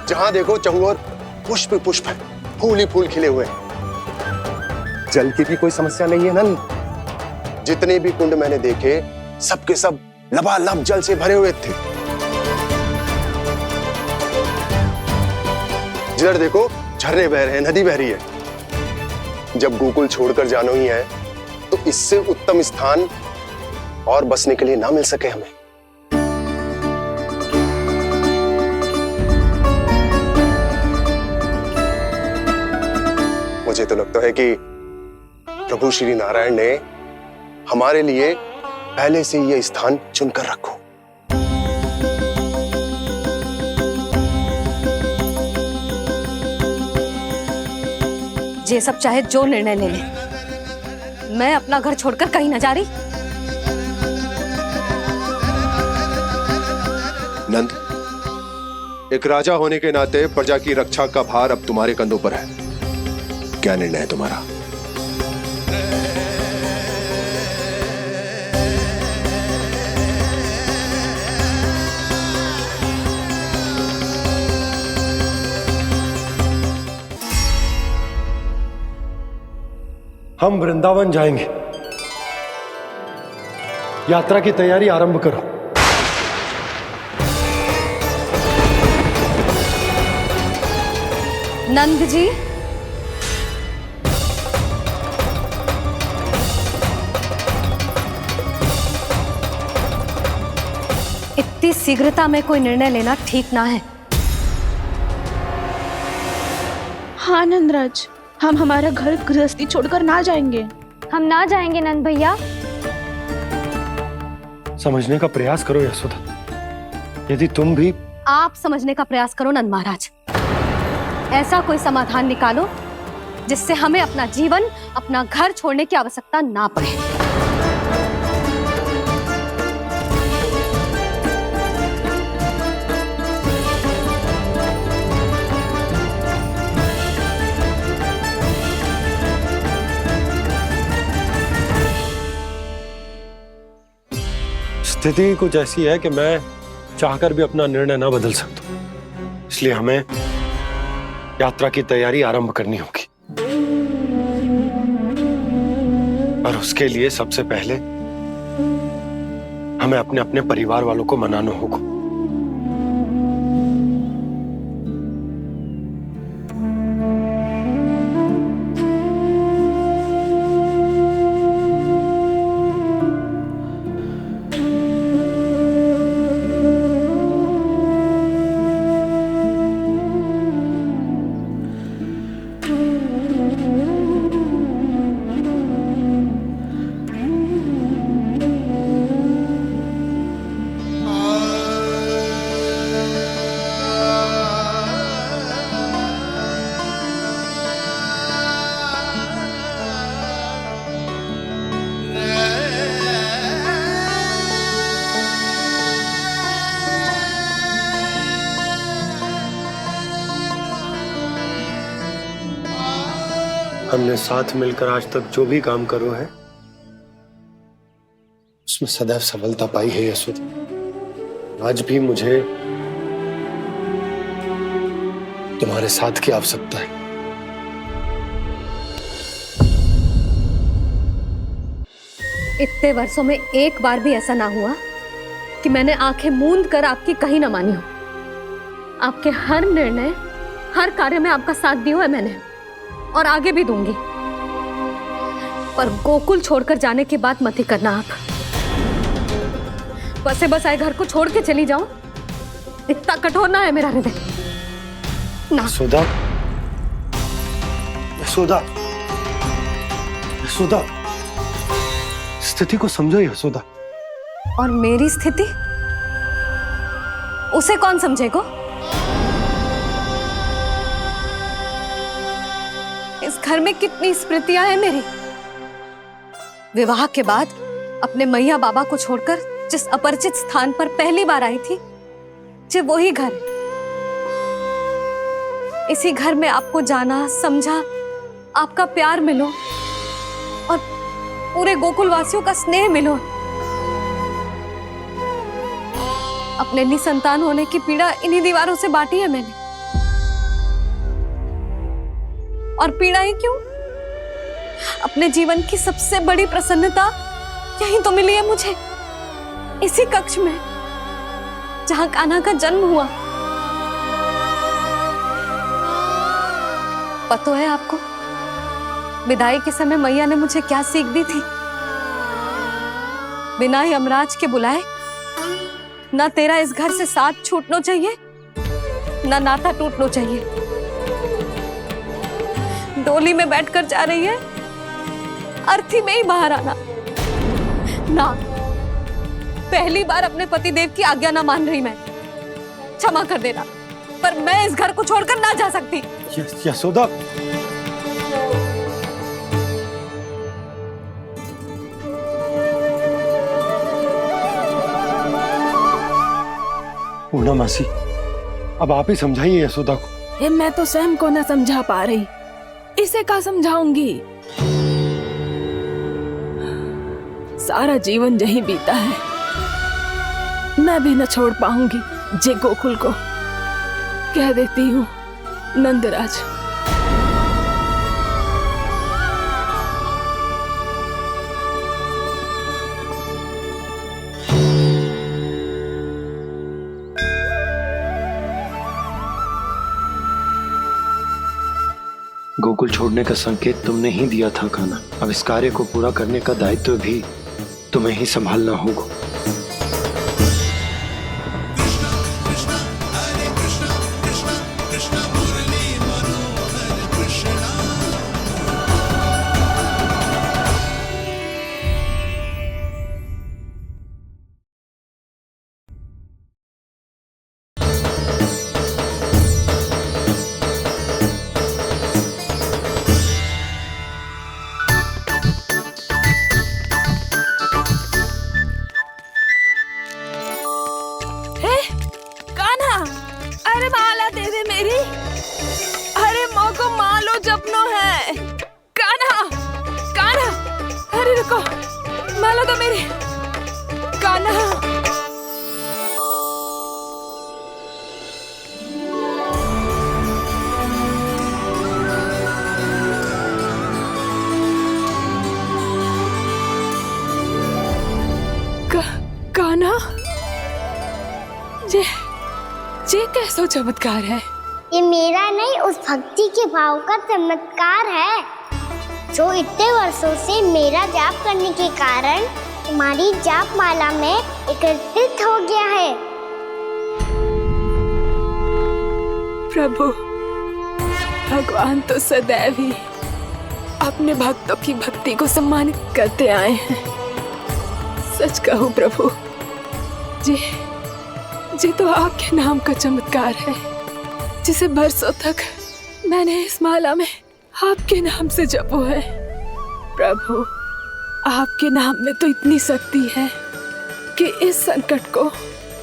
जहां देखो चहुओर पुष्प पुष्प है, फूल ही फूल खिले हुए हैं। जल की भी कोई समस्या नहीं है नंद। जितने भी कुंड मैंने देखे, सबके सब लबालब जल से भरे हुए थे। जिधर देखो झरने बह रहे हैं, नदी बह रही है। जब गोकुल छोड़कर जाना ही है, तो इससे उत्तम स्थान और बसने के लिए ना मिल सके हमें। मुझे तो लगता है कि प्रभु श्री नारायण ने हमारे लिए पहले से यह स्थान चुनकर रखो। ये सब चाहे जो निर्णय ले ले, मैं अपना घर छोड़कर कहीं न जा रही। नंद, एक राजा होने के नाते प्रजा की रक्षा का भार अब तुम्हारे कंधों पर है। क्या निर्णय है तुम्हारा? हम वृंदावन जाएंगे। यात्रा की तैयारी आरंभ करो। नंद जी, इतनी शीघ्रता में कोई निर्णय लेना ठीक ना है। हाँ नंदराज, हम हमारा घर गृहस्थी छोड़कर ना जाएंगे। हम ना जाएंगे नंद भैया। समझने का प्रयास करो यशोदा। यदि तुम भी आप समझने का प्रयास करो नंद महाराज। ऐसा कोई समाधान निकालो जिससे हमें अपना जीवन, अपना घर छोड़ने की आवश्यकता ना पड़े। स्थिति कुछ ऐसी है कि मैं चाहकर भी अपना निर्णय ना बदल सकता, इसलिए हमें यात्रा की तैयारी आरंभ करनी होगी। और उसके लिए सबसे पहले हमें अपने अपने परिवार वालों को मनाना होगा। हमने साथ मिलकर आज तक जो भी काम करो है उसमें सदैव सफलता पाई है यशोदा। आज भी मुझे तुम्हारे साथ की आवश्यकता है। इतने वर्षों में एक बार भी ऐसा ना हुआ कि मैंने आंखें मूंद कर आपकी कहीं ना मानी हो। आपके हर निर्णय, हर कार्य में आपका साथ दिया है मैंने, और आगे भी दूंगी। पर गोकुल छोड़कर जाने की बात मत ही करना आप। बसे बसाए घर को छोड़ के चली जाऊं, इतना कठोर ना है मेरा हृदय ना। यशोदा, यशोदा, यशोदा, स्थिति को समझो यशोदा। और मेरी स्थिति उसे कौन समझेगा? इस घर में कितनी स्मृतियां हैं मेरी। विवाह के बाद अपने मैया बाबा को छोड़कर जिस अपरिचित स्थान पर पहली बार आई थी, जो वही घर है। इसी घर में आपको जाना, समझा, आपका प्यार मिलो और पूरे गोकुल वासियों का स्नेह मिलो। अपने निसंतान होने की पीड़ा इन्हीं दीवारों से बांटी है मैंने। और पीड़ा ही क्यों? अपने जीवन की सबसे बड़ी प्रसन्नता यही तो मिली है मुझे, इसी कक्ष में जहां कान्हा का जन्म हुआ। पता है आपको विदाई के समय मैया ने मुझे क्या सीख दी थी? बिना यमराज के बुलाए ना तेरा इस घर से साथ छूटना चाहिए, ना नाता टूटना चाहिए। डोली में बैठकर जा रही है, अर्थी में ही बाहर आना ना। पहली बार अपने पति देव की आज्ञा ना मान रही मैं, क्षमा कर देना, पर मैं इस घर को छोड़कर ना जा सकती। यशोदा, पूर्णा मासी, अब आप ही समझाइए यशोदा को। ये मैं तो स्वयं को न समझा पा रही, इसे क्या समझाऊंगी? सारा जीवन यही बीता है, मैं भी न छोड़ पाऊंगी। जे गोकुल को कह देती हूँ नंदराज। गोकुल छोड़ने का संकेत तुमने ही दिया था कान्हा। अब इस कार्य को पूरा करने का दायित्व भी तुम्हें ही संभालना होगा। कुछ अपनों है। कान्हा, कान्हा, अरे रुको, माला तो मेरी। कान्हा, कान्हा, ये कैसा चमत्कार है? ये मेरा नहीं, उस भक्ति के भाव का चमत्कार है जो इतने वर्षों से मेरा जाप करने के कारण तुम्हारी जाप माला में एकत्रित हो गया है। प्रभु, भगवान तो सदैव ही अपने भक्तों की भक्ति को सम्मानित करते आए हैं। सच कहूं प्रभु, जी तो आपके नाम का चमत्कार है, जिसे बरसों तक मैंने इस माला में आपके नाम से जपो है। प्रभु, आपके नाम में तो इतनी शक्ति है कि इस संकट को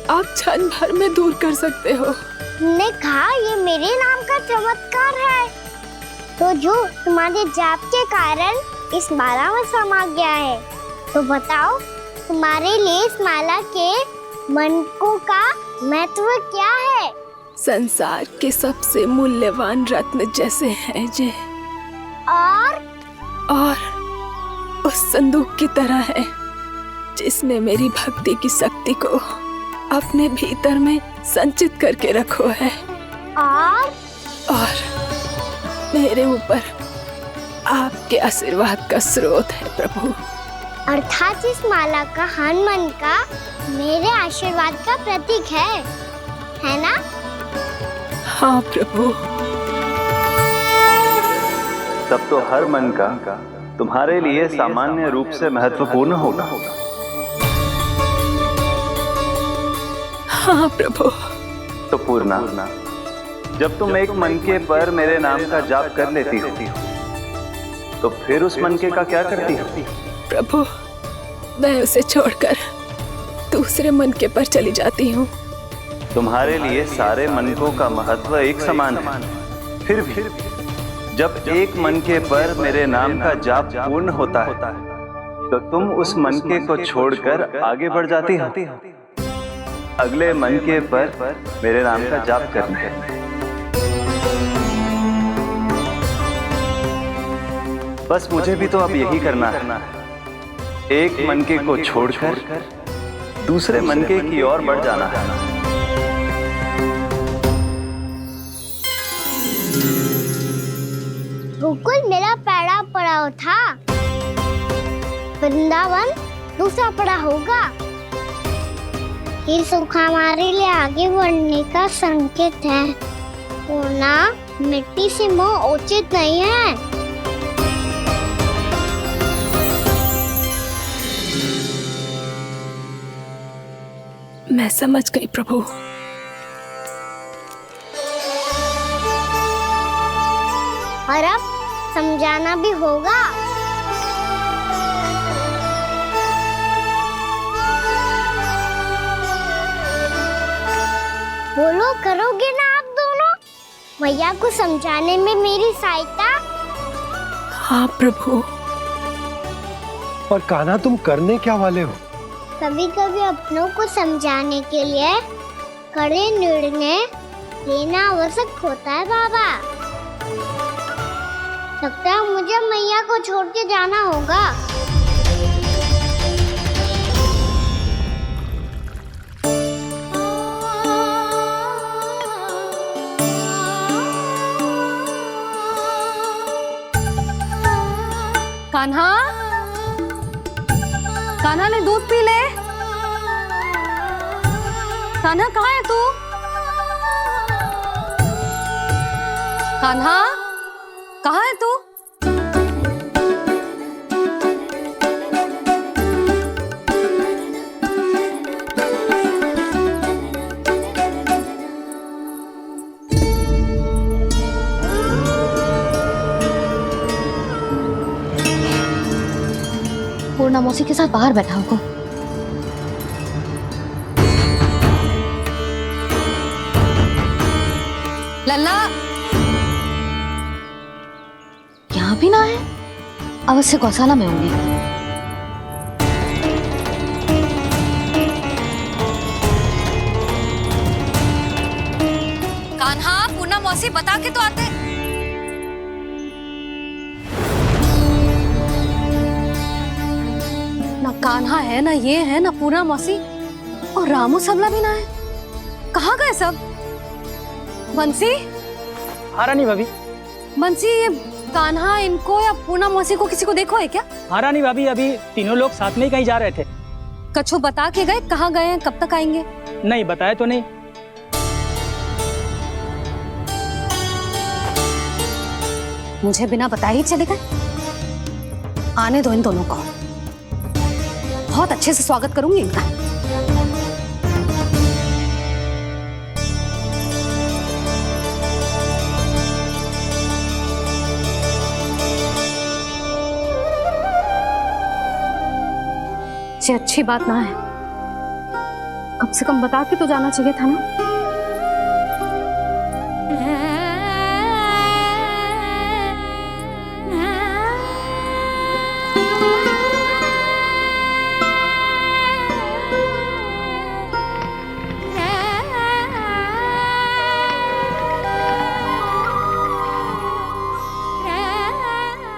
आप क्षण भर में दूर कर सकते हो। तुमने कहा ये मेरे नाम का चमत्कार है, तो जो तुम्हारे जाप के कारण इस माला में समा गया है, तो बताओ तुम्हारे लिए इस माला के मनकों का महत्व क्या है? संसार के सबसे मूल्यवान रत्न जैसे हैं जे, और उस संदूक की तरह है जिसने मेरी भक्ति की शक्ति को अपने भीतर में संचित करके रखो है, और मेरे ऊपर आपके आशीर्वाद का स्रोत है प्रभु। अर्थात इस माला का हनुमान का मेरे आशीर्वाद का प्रतीक है ना? हाँ प्रभु। तब तो हर मन का तुम्हारे लिए सामान्य रूप से महत्वपूर्ण होगा। हाँ प्रभु। तो पूर्णा, जब तुम एक मनके पर मेरे नाम का जाप कर लेती हो, तो फिर उस मनके का क्या करती हो? प्रभु, मैं उसे छोड़कर दूसरे मनके पर चली जाती हूँ। तुम्हारे लिए सारे मनकों का महत्व एक समान है। फिर भी जब एक मनके पर मेरे नाम का जाप पूर्ण होता है, तो तुम उस मनके को छोड़कर आगे बढ़ जाती हो अगले मनके पर मेरे नाम का जाप करने। बस मुझे भी तो अब यही करना है, एक मनके को छोड़कर दूसरे मनके की ओर बढ़ जाना है। गोकुल मेरा पहला पड़ाव था, वृंदावन दूसरा पड़ा होगा। ये सुख हमारे लिए आगे बढ़ने का संकेत है, पूर्णा, मिट्टी से मोह उचित नहीं है। मैं समझ गई प्रभु। और अब समझाना भी होगा। बोलो, करोगे ना आप दोनों? मैया को समझाने में मेरी सहायता? हाँ प्रभु। और कान्हा, तुम करने क्या वाले हो? कभी कभी अपनों को समझाने के लिए कड़े निर्णय लेना आवश्यक होता है बाबा। लगता है मुझे मैया को छोड़ के जाना होगा। कान्हा, कान्हा ने दूध पी ले। कान्हा कहाँ है तू? कान्हा, कहाँ है तू? पूर्णा मौसी के साथ बाहर बैठा होगा। लल्ला, यहाँ भी ना है, अवश्य गौशाला में होंगे। कान्हा, पूना मौसी बता के तो आते। ना कान्हा है, ना ये है, ना पूना मौसी, और रामू सबला भी ना है। कहाँ गए सब? बंसी? हाँ रानी भाभी। बंसी, ये कान्हा इनको या पूना मौसी को किसी को देखो है क्या? हाँ रानी भाभी, अभी तीनों लोग साथ में ही कहीं जा रहे थे। कछु बता के गए कहाँ गए हैं, कब तक आएंगे? नहीं बताया तो नहीं। मुझे बिना बताए ही चले गए? आने दो इन दोनों को, बहुत अच्छे से स्वागत करूंगी इनका। ये अच्छी बात ना है, कम से कम बता के तो जाना चाहिए था ना।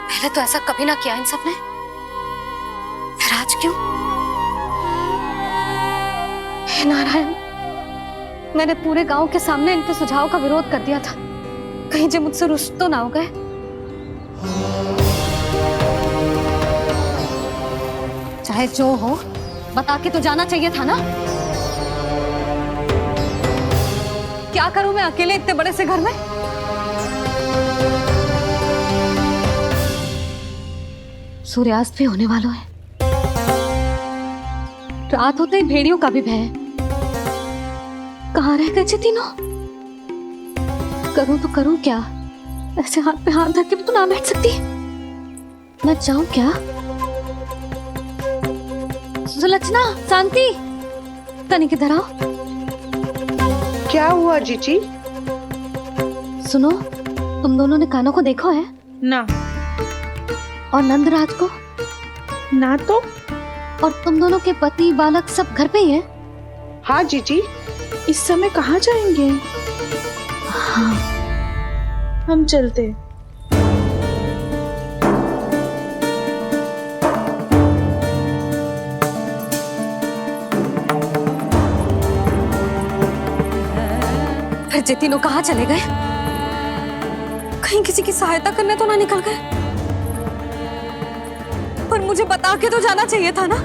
पहले तो ऐसा कभी ना किया इन सब ने, फिर आज क्यों? हे नारायण, मैंने पूरे गांव के सामने इनके सुझाव का विरोध कर दिया था, कहीं जो मुझसे रुष्ट तो ना हो गए। चाहे जो हो, बता के तो जाना चाहिए था ना। क्या करूं मैं अकेले इतने बड़े से घर में? सूर्यास्त भी होने वाला है, रात होते ही भेड़ियों का भी भय है। कहाँ रह गए थे तीनों? करूं तो करूं क्या? ऐसे हाथ पे हाथ धर के तो ना बैठ सकती। मैं जाऊं क्या? सुलक्षणा, शांति, तनिक इधर आओ। क्या हुआ जीजी? सुनो, तुम दोनों ने कानों को देखो है ना? और नंदराज को ना? तो और तुम दोनों के पति बालक सब घर पे ही हैं? हाँ जीजी, इस समय कहाँ जाएंगे? हाँ, हम चलते। फिर जे तीनों कहाँ चले गए? कहीं किसी की सहायता करने तो ना निकल गए? पर मुझे बता के तो जाना चाहिए था ना।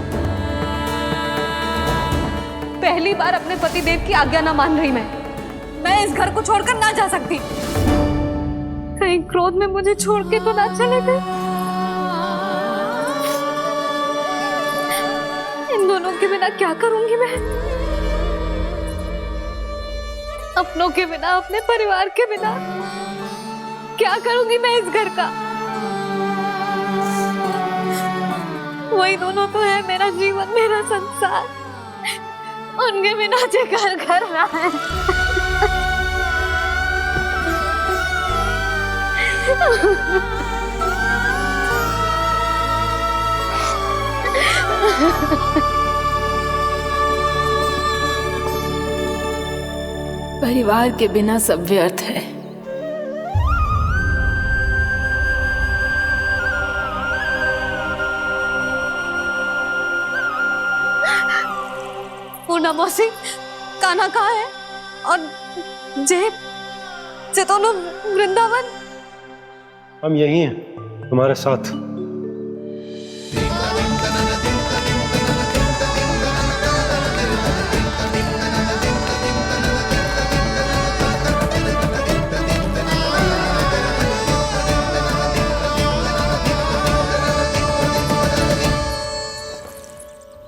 पहली बार अपने पतिदेव की आज्ञा ना मान रही मैं इस घर को छोड़कर ना जा सकती। कहीं क्रोध में मुझे छोड़ के तो ना चले गए। इन दोनों के बिना क्या करूंगी मैं? अपनों के बिना, अपने परिवार के बिना क्या करूंगी मैं इस घर का? वही दोनों तो है मेरा जीवन, मेरा संसार। उनके बिना जे घर घर रहा है। परिवार के बिना सब व्यर्थ है। पूना मौसी, कान्हा कहाँ है? और जे दोनों वृंदावन? हम यही हैं, तुम्हारे साथ।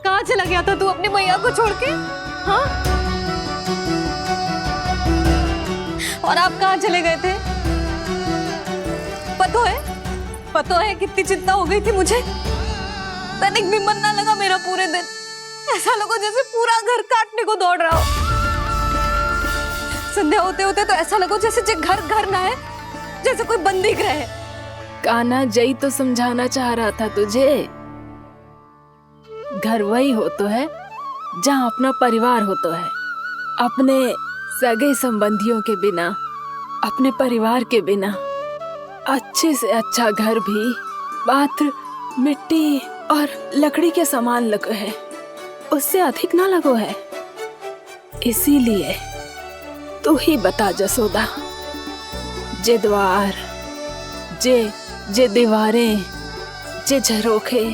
कहाँ चला गया था तू अपनी मैया को छोड़ के? हाँ? और आप कहाँ चले गए थे? पतो है कितनी चिंता हो गई थी मुझे। तनिक भी मन ना लगा मेरा पूरे दिन। ऐसा लगा जैसे पूरा घर काटने को दौड़ रहा हो। संध्या होते होते तो ऐसा लगा जैसे घर घर ना है, जैसे कोई बंदी गृह है। कान्हा जई तो समझाना चाह रहा था तुझे। घर वही हो तो है जहाँ अपना परिवार हो तो है। अपने सगे संबंधियों के बिना, अपने परिवार के बिना अच्छे से अच्छा घर भी मात्र मिट्टी और लकड़ी के समान लगो है, उससे अधिक ना लगो है। इसीलिए तू ही बता जसोदा, जे द्वार, जे दीवारें, जे झरोखे,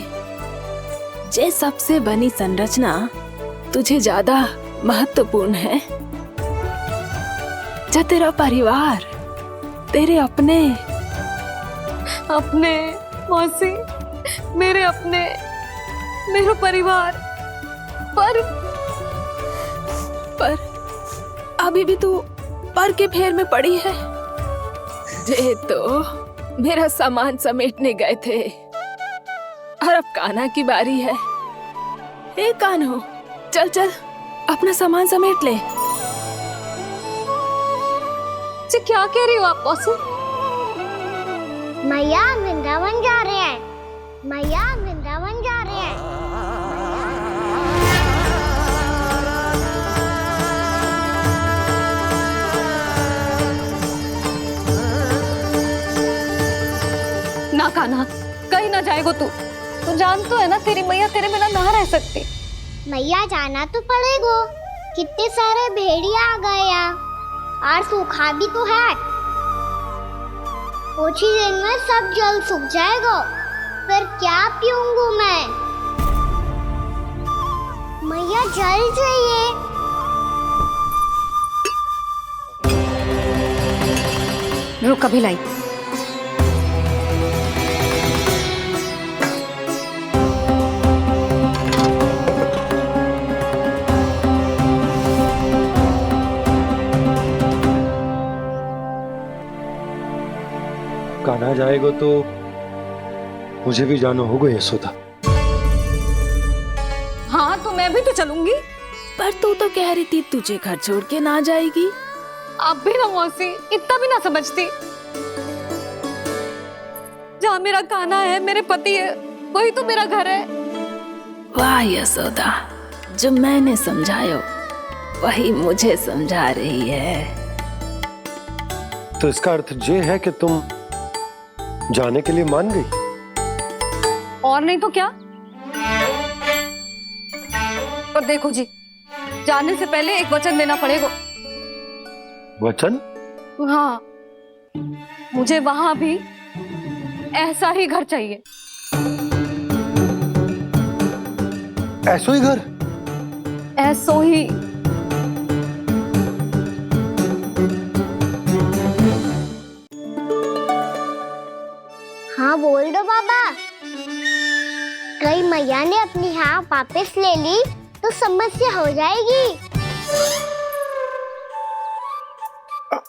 जे सबसे बनी संरचना तुझे ज्यादा महत्वपूर्ण है? जा तेरा परिवार, तेरे अपने मौसी, मेरा परिवार, पर अभी भी तू पर के फेर में पड़ी है। जे तो मेरा सामान समेटने गए थे और अब कान्हा की बारी है। ए कान्हो, चल चल अपना सामान समेट ले। जी क्या कह रही हो आप मौसी? मैया वृंदावन जा रहे हैं, मैया वृंदावन जा रहे हैं। ना कान्हा, कहीं ना जाएगो तू जान तो है ना तेरी मैया तेरे बिना ना रह सकती। मैया जाना तो पड़ेगा, कितने सारे भेड़िया आ गए यहाँ और सूखा भी तो है। कुछ ही दिन में सब जल सूख जाएगा, फिर क्या पीऊंगी मैं? मैया जल चाहिए। रुक अभी लाई। कान्हा जाएगा तो मुझे भी जाना होगा यशोदा। हाँ तो मैं भी तो चलूंगी। पर तू तो कह रही थी तुझे घर छोड़ के ना जाएगी। आप भी ना मौसी, इतना भी ना समझती। जहाँ मेरा कान्हा है, मेरे पति है, वही तो मेरा घर है। वाह यशोदा, जो मैंने समझायो वही मुझे समझा रही है। तो इसका अर्थ ये है कि तुम जाने के लिए मान गई? और नहीं तो क्या। पर देखो जी, जाने से पहले एक वचन देना पड़ेगा। वचन? हाँ, मुझे वहां भी ऐसा ही घर चाहिए। ऐसो ही घर? ऐसो ही। हाँ बोल दो बाबा। कहीं मैया ने अपनी हाँ वापस ले ली तो समस्या हो जाएगी।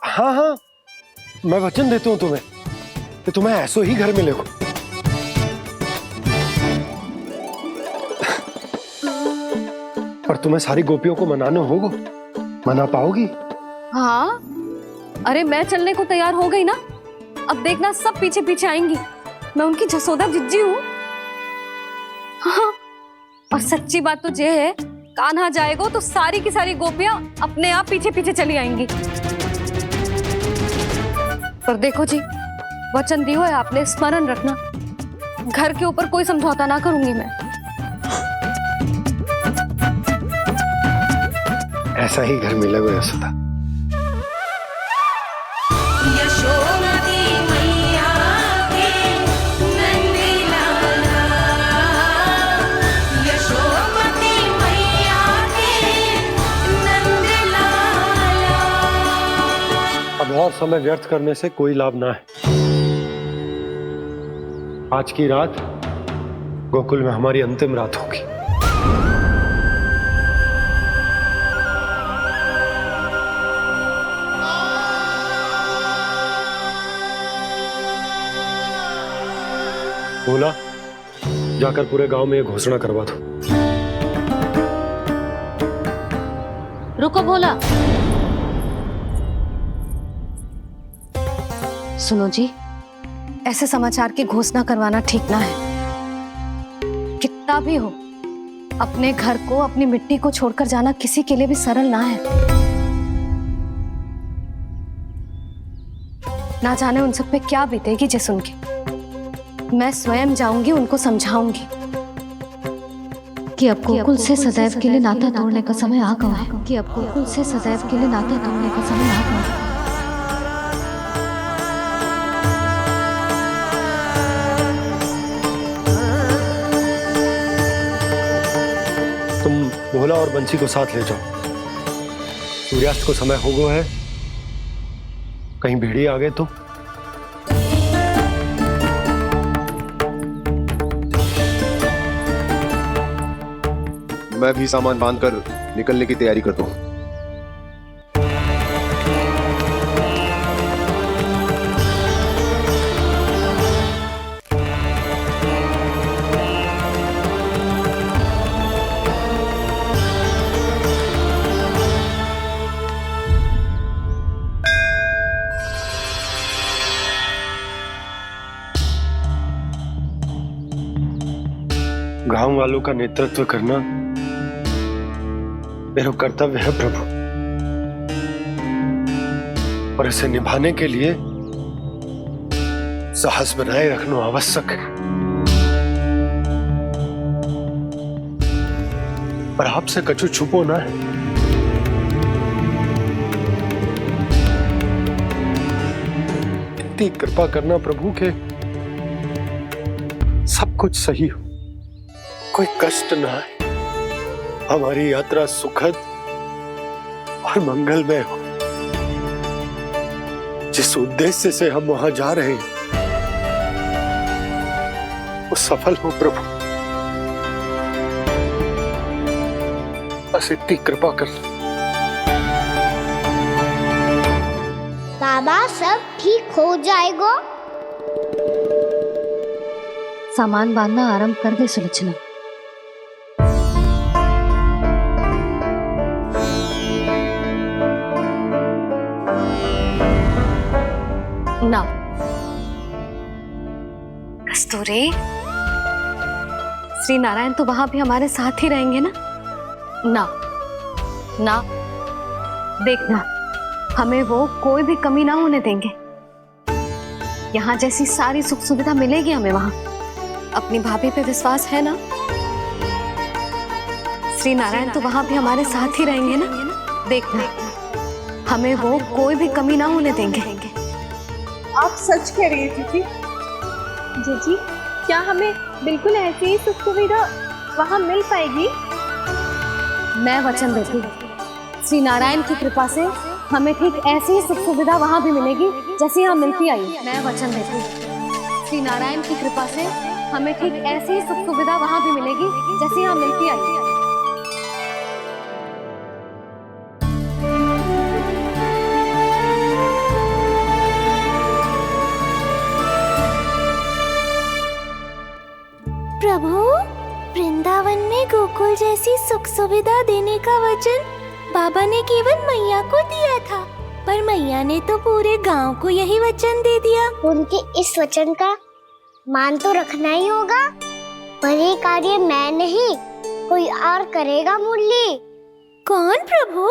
हाँ हाँ, मैं वचन देता हूँ तुम्हें कि तुम्हें ऐसो ही घर मिलेगा। पर तुम्हें सारी गोपियों को मनाना होगा। मना पाओगी? हाँ, अरे मैं चलने को तैयार हो गई ना। अब देखना सब पीछे पीछे आएंगी। मैं उनकी जसोदा जिज्जी हूँ। हाँ, और सच्ची बात तो ये है, कान्हा जाएगा तो सारी की सारी गोपियां अपने आप पीछे पीछे चली आएंगी। पर देखो जी, वचन दियो है आपने, स्मरण रखना। घर के ऊपर कोई समझौता ना करूंगी मैं। ऐसा ही घर मिलेगा यशोदा। अब और समय व्यर्थ करने से कोई लाभ ना है। आज की रात गोकुल में हमारी अंतिम रात होगी। बोला, जाकर पूरे गांव में ये घोषणा करवा दो। रुको भोला। सुनो जी, ऐसे समाचार की घोषणा करवाना ठीक ना है। कितना भी हो, अपने घर को, अपनी मिट्टी को छोड़कर जाना किसी के लिए भी सरल ना है। ना जाने उन सब पे क्या बीतेगी जे सुन के। मैं स्वयं जाऊंगी, उनको समझाऊंगी कि अब गोकुल से सदैव के लिए नाता तोड़ने का समय आ गया है। कि अब गोकुल से सदैव के लिए नाता तोड़ने का समय आ गया है। तुम भोला और बंसी को साथ ले जाओ। सूर्यास्त को समय हो गया है, कहीं भेड़िए आ गए तो। मैं भी सामान बांधकर निकलने की तैयारी करता हूँ। गांव वालों का नेतृत्व करना मेरा कर्तव्य है प्रभु, और इसे निभाने के लिए साहस बनाए रखना आवश्यक है। पर आपसे कछु छुपो ना है। इतनी कृपा करना प्रभु के सब कुछ सही हो, कोई कष्ट ना है, हमारी यात्रा सुखद और मंगलमय हो। जिस उद्देश्य से हम वहां जा रहे हैं वो सफल हो प्रभु, बस इतनी कृपा कर। बाबा सब ठीक हो जाएगा। सामान बांधना आरंभ कर दे सुलोचना। ना कस्तूरी, श्री नारायण तो वहां भी हमारे साथ ही रहेंगे ना? ना ना, देखना हमें वो कोई भी कमी ना होने देंगे। यहाँ जैसी सारी सुख सुविधा मिलेगी हमें वहां। अपनी भाभी पे विश्वास है ना? श्री नारायण तो वहां भी हमारे साथ ही रहेंगे ना? देखना हमें वो कोई भी कमी ना होने देंगे। आप सच कह रही है दीदी? जीजी, क्या हमें बिल्कुल ऐसी ही सुख सुविधा वहाँ मिल पाएगी? मैं वचन देती हूँ, श्री नारायण की कृपा से हमें ठीक ऐसी ही सुख सुविधा वहाँ भी मिलेगी जैसी यहाँ मिलती आई। मैं वचन देती हूँ, श्री नारायण की कृपा से हमें ठीक ऐसी ही सुख सुविधा वहाँ भी मिलेगी जैसी यहाँ मिलती आई। प्रभु, वृंदावन में गोकुल जैसी सुख सुविधा देने का वचन बाबा ने केवल मैया को दिया था, पर मैया ने तो पूरे गांव को यही वचन दे दिया। उनके इस वचन का मान तो रखना ही होगा, पर ये कार्य मैं नहीं कोई और करेगा। मुरली कौन प्रभु?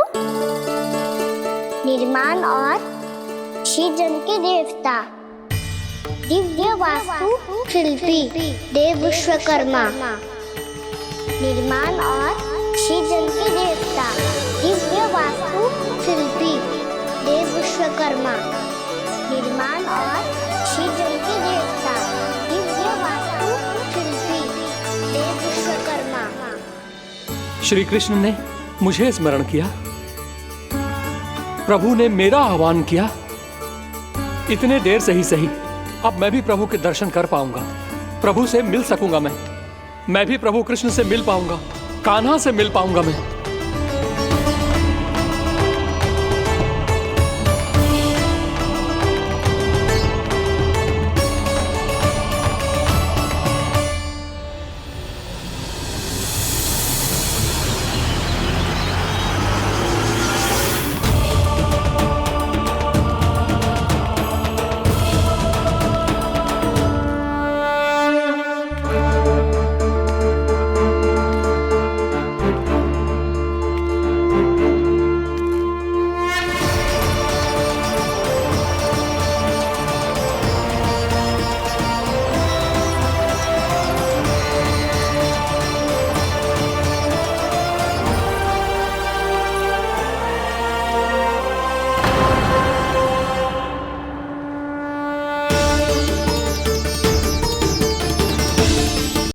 निर्माण और सृजन के देवता, दिव्य वास्तु शिल्पी देव विश्वकर्मा। निर्माण और सृजन के देवता, दिव्य वास्तु शिल्पी देव विश्वकर्मा। निर्माण और सृजन के देवता, दिव्य वास्तु शिल्पी देव विश्वकर्मा। श्री कृष्ण ने मुझे स्मरण किया, प्रभु ने मेरा आह्वान किया। इतने देर से ही सही, अब मैं भी प्रभु के दर्शन कर पाऊंगा, प्रभु से मिल सकूंगा। मैं भी प्रभु कृष्ण से मिल पाऊंगा, कान्हा से मिल पाऊंगा मैं।